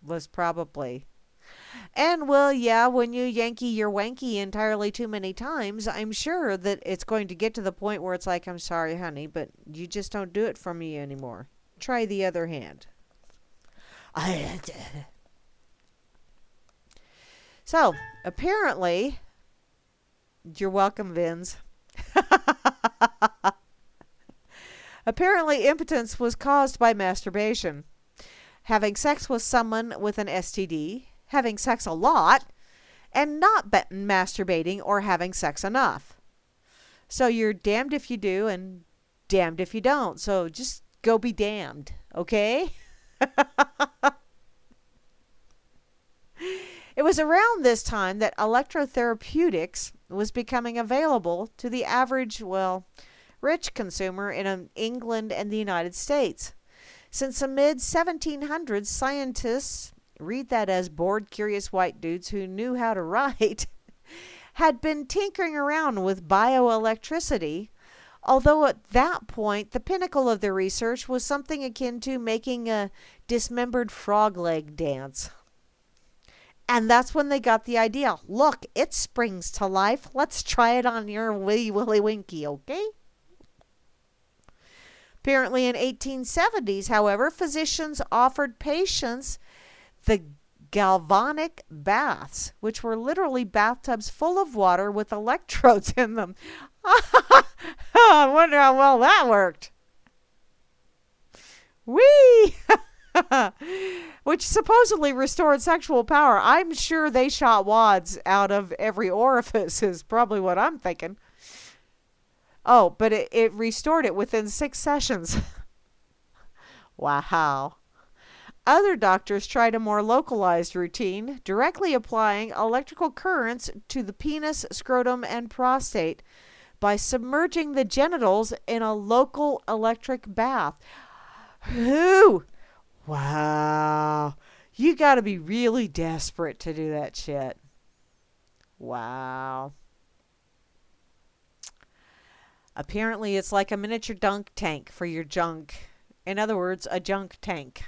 was probably. And, well, yeah, when you yanky your wanky entirely too many times, I'm sure that it's going to get to the point where it's like, I'm sorry, honey, but you just don't do it for me anymore. Try the other hand. So, apparently, you're welcome, Vince. Apparently, impotence was caused by masturbation. having sex with someone with an STD, having sex a lot, and not masturbating or having sex enough. So you're damned if you do and damned if you don't. So just go be damned, okay? It was around this time that electrotherapeutics was becoming available to the average, rich consumer in England and the United States. Since the mid-1700s, scientists, read that as bored, curious white dudes who knew how to write, had been tinkering around with bioelectricity, although at that point the pinnacle of their research was something akin to making a dismembered frog leg dance. And that's when they got the idea. Look, it springs to life. Let's try it on your wee willy winky, okay? Apparently in 1870s, however, physicians offered patients the galvanic baths, which were literally bathtubs full of water with electrodes in them. I wonder how well that worked. Whee! Which supposedly restored sexual power. I'm sure they shot wads out of every orifice, is probably what I'm thinking. Oh, but it restored it within 6 sessions. Wow. Other doctors tried a more localized routine, directly applying electrical currents to the penis, scrotum, and prostate by submerging the genitals in a local electric bath. Who? Wow. You got to be really desperate to do that shit. Wow. Apparently, it's like a miniature dunk tank for your junk. In other words, a junk tank.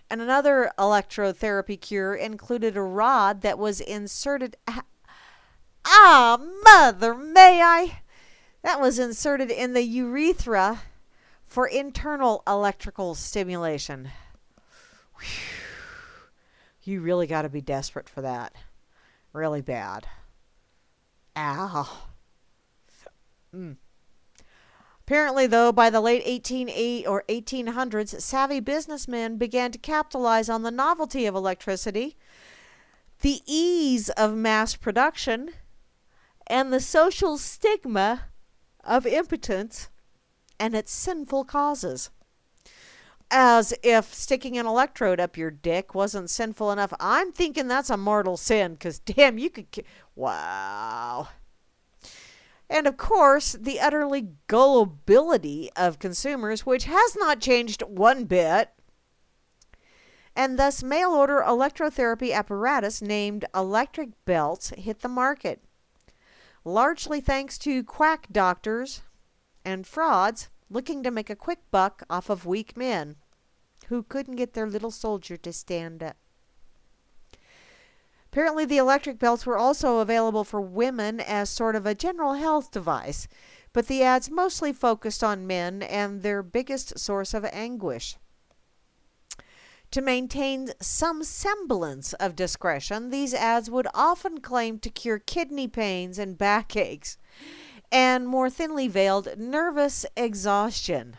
And another electrotherapy cure included a rod that was inserted. Mother, may I? That was inserted in the urethra for internal electrical stimulation. Whew. You really got to be desperate for that. Really bad. Ow. Apparently, though, by the late 1800s, savvy businessmen began to capitalize on the novelty of electricity, the ease of mass production, and the social stigma of impotence and its sinful causes. As if sticking an electrode up your dick wasn't sinful enough. I'm thinking that's a mortal sin, because damn, you could... Wow. And of course, the utterly gullibility of consumers, which has not changed one bit. And thus, mail-order electrotherapy apparatus named electric belts hit the market. Largely thanks to quack doctors and frauds looking to make a quick buck off of weak men who couldn't get their little soldier to stand up. Apparently, the electric belts were also available for women as sort of a general health device, but the ads mostly focused on men and their biggest source of anguish. To maintain some semblance of discretion, these ads would often claim to cure kidney pains and backaches, and more thinly veiled nervous exhaustion.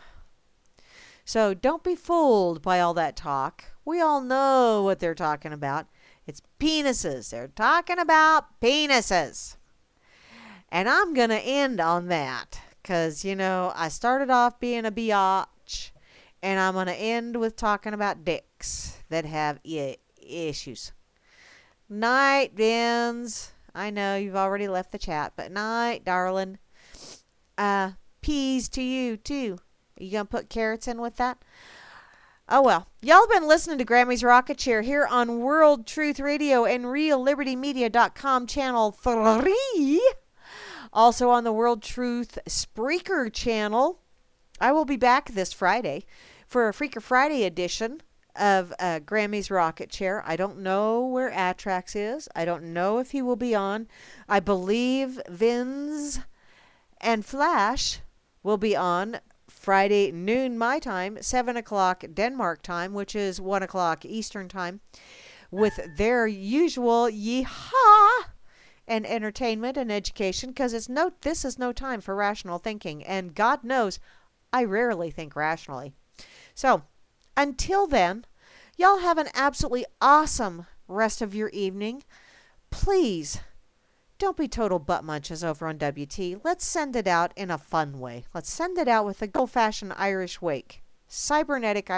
So don't be fooled by all that talk. We all know what they're talking about. It's penises. They're talking about penises. And I'm going to end on that because, I started off being a biatch, and I'm going to end with talking about dicks that have issues. Night, Vince. I know you've already left the chat, but night, darling. Peas to you, too. Are you going to put carrots in with that? Oh, well. Y'all been listening to Grammy's Rocket Chair here on World Truth Radio and RealLibertyMedia.com channel 3. Also on the World Truth Spreaker channel. I will be back this Friday for a Freaker Friday edition of Grammy's Rocket Chair. I don't know where Atrax is. I don't know if he will be on. I believe Vinz and Flash will be on Friday noon my time, 7 o'clock Denmark time, which is 1 o'clock Eastern time, with their usual yeehaw and entertainment and education, because this is no time for rational thinking, and God knows I rarely think rationally. So Until then, y'all have an absolutely awesome rest of your evening. Please don't be total butt munches over on WT. Let's send it out in a fun way. Let's send it out with a good old fashioned Irish wake. Cybernetic Irish.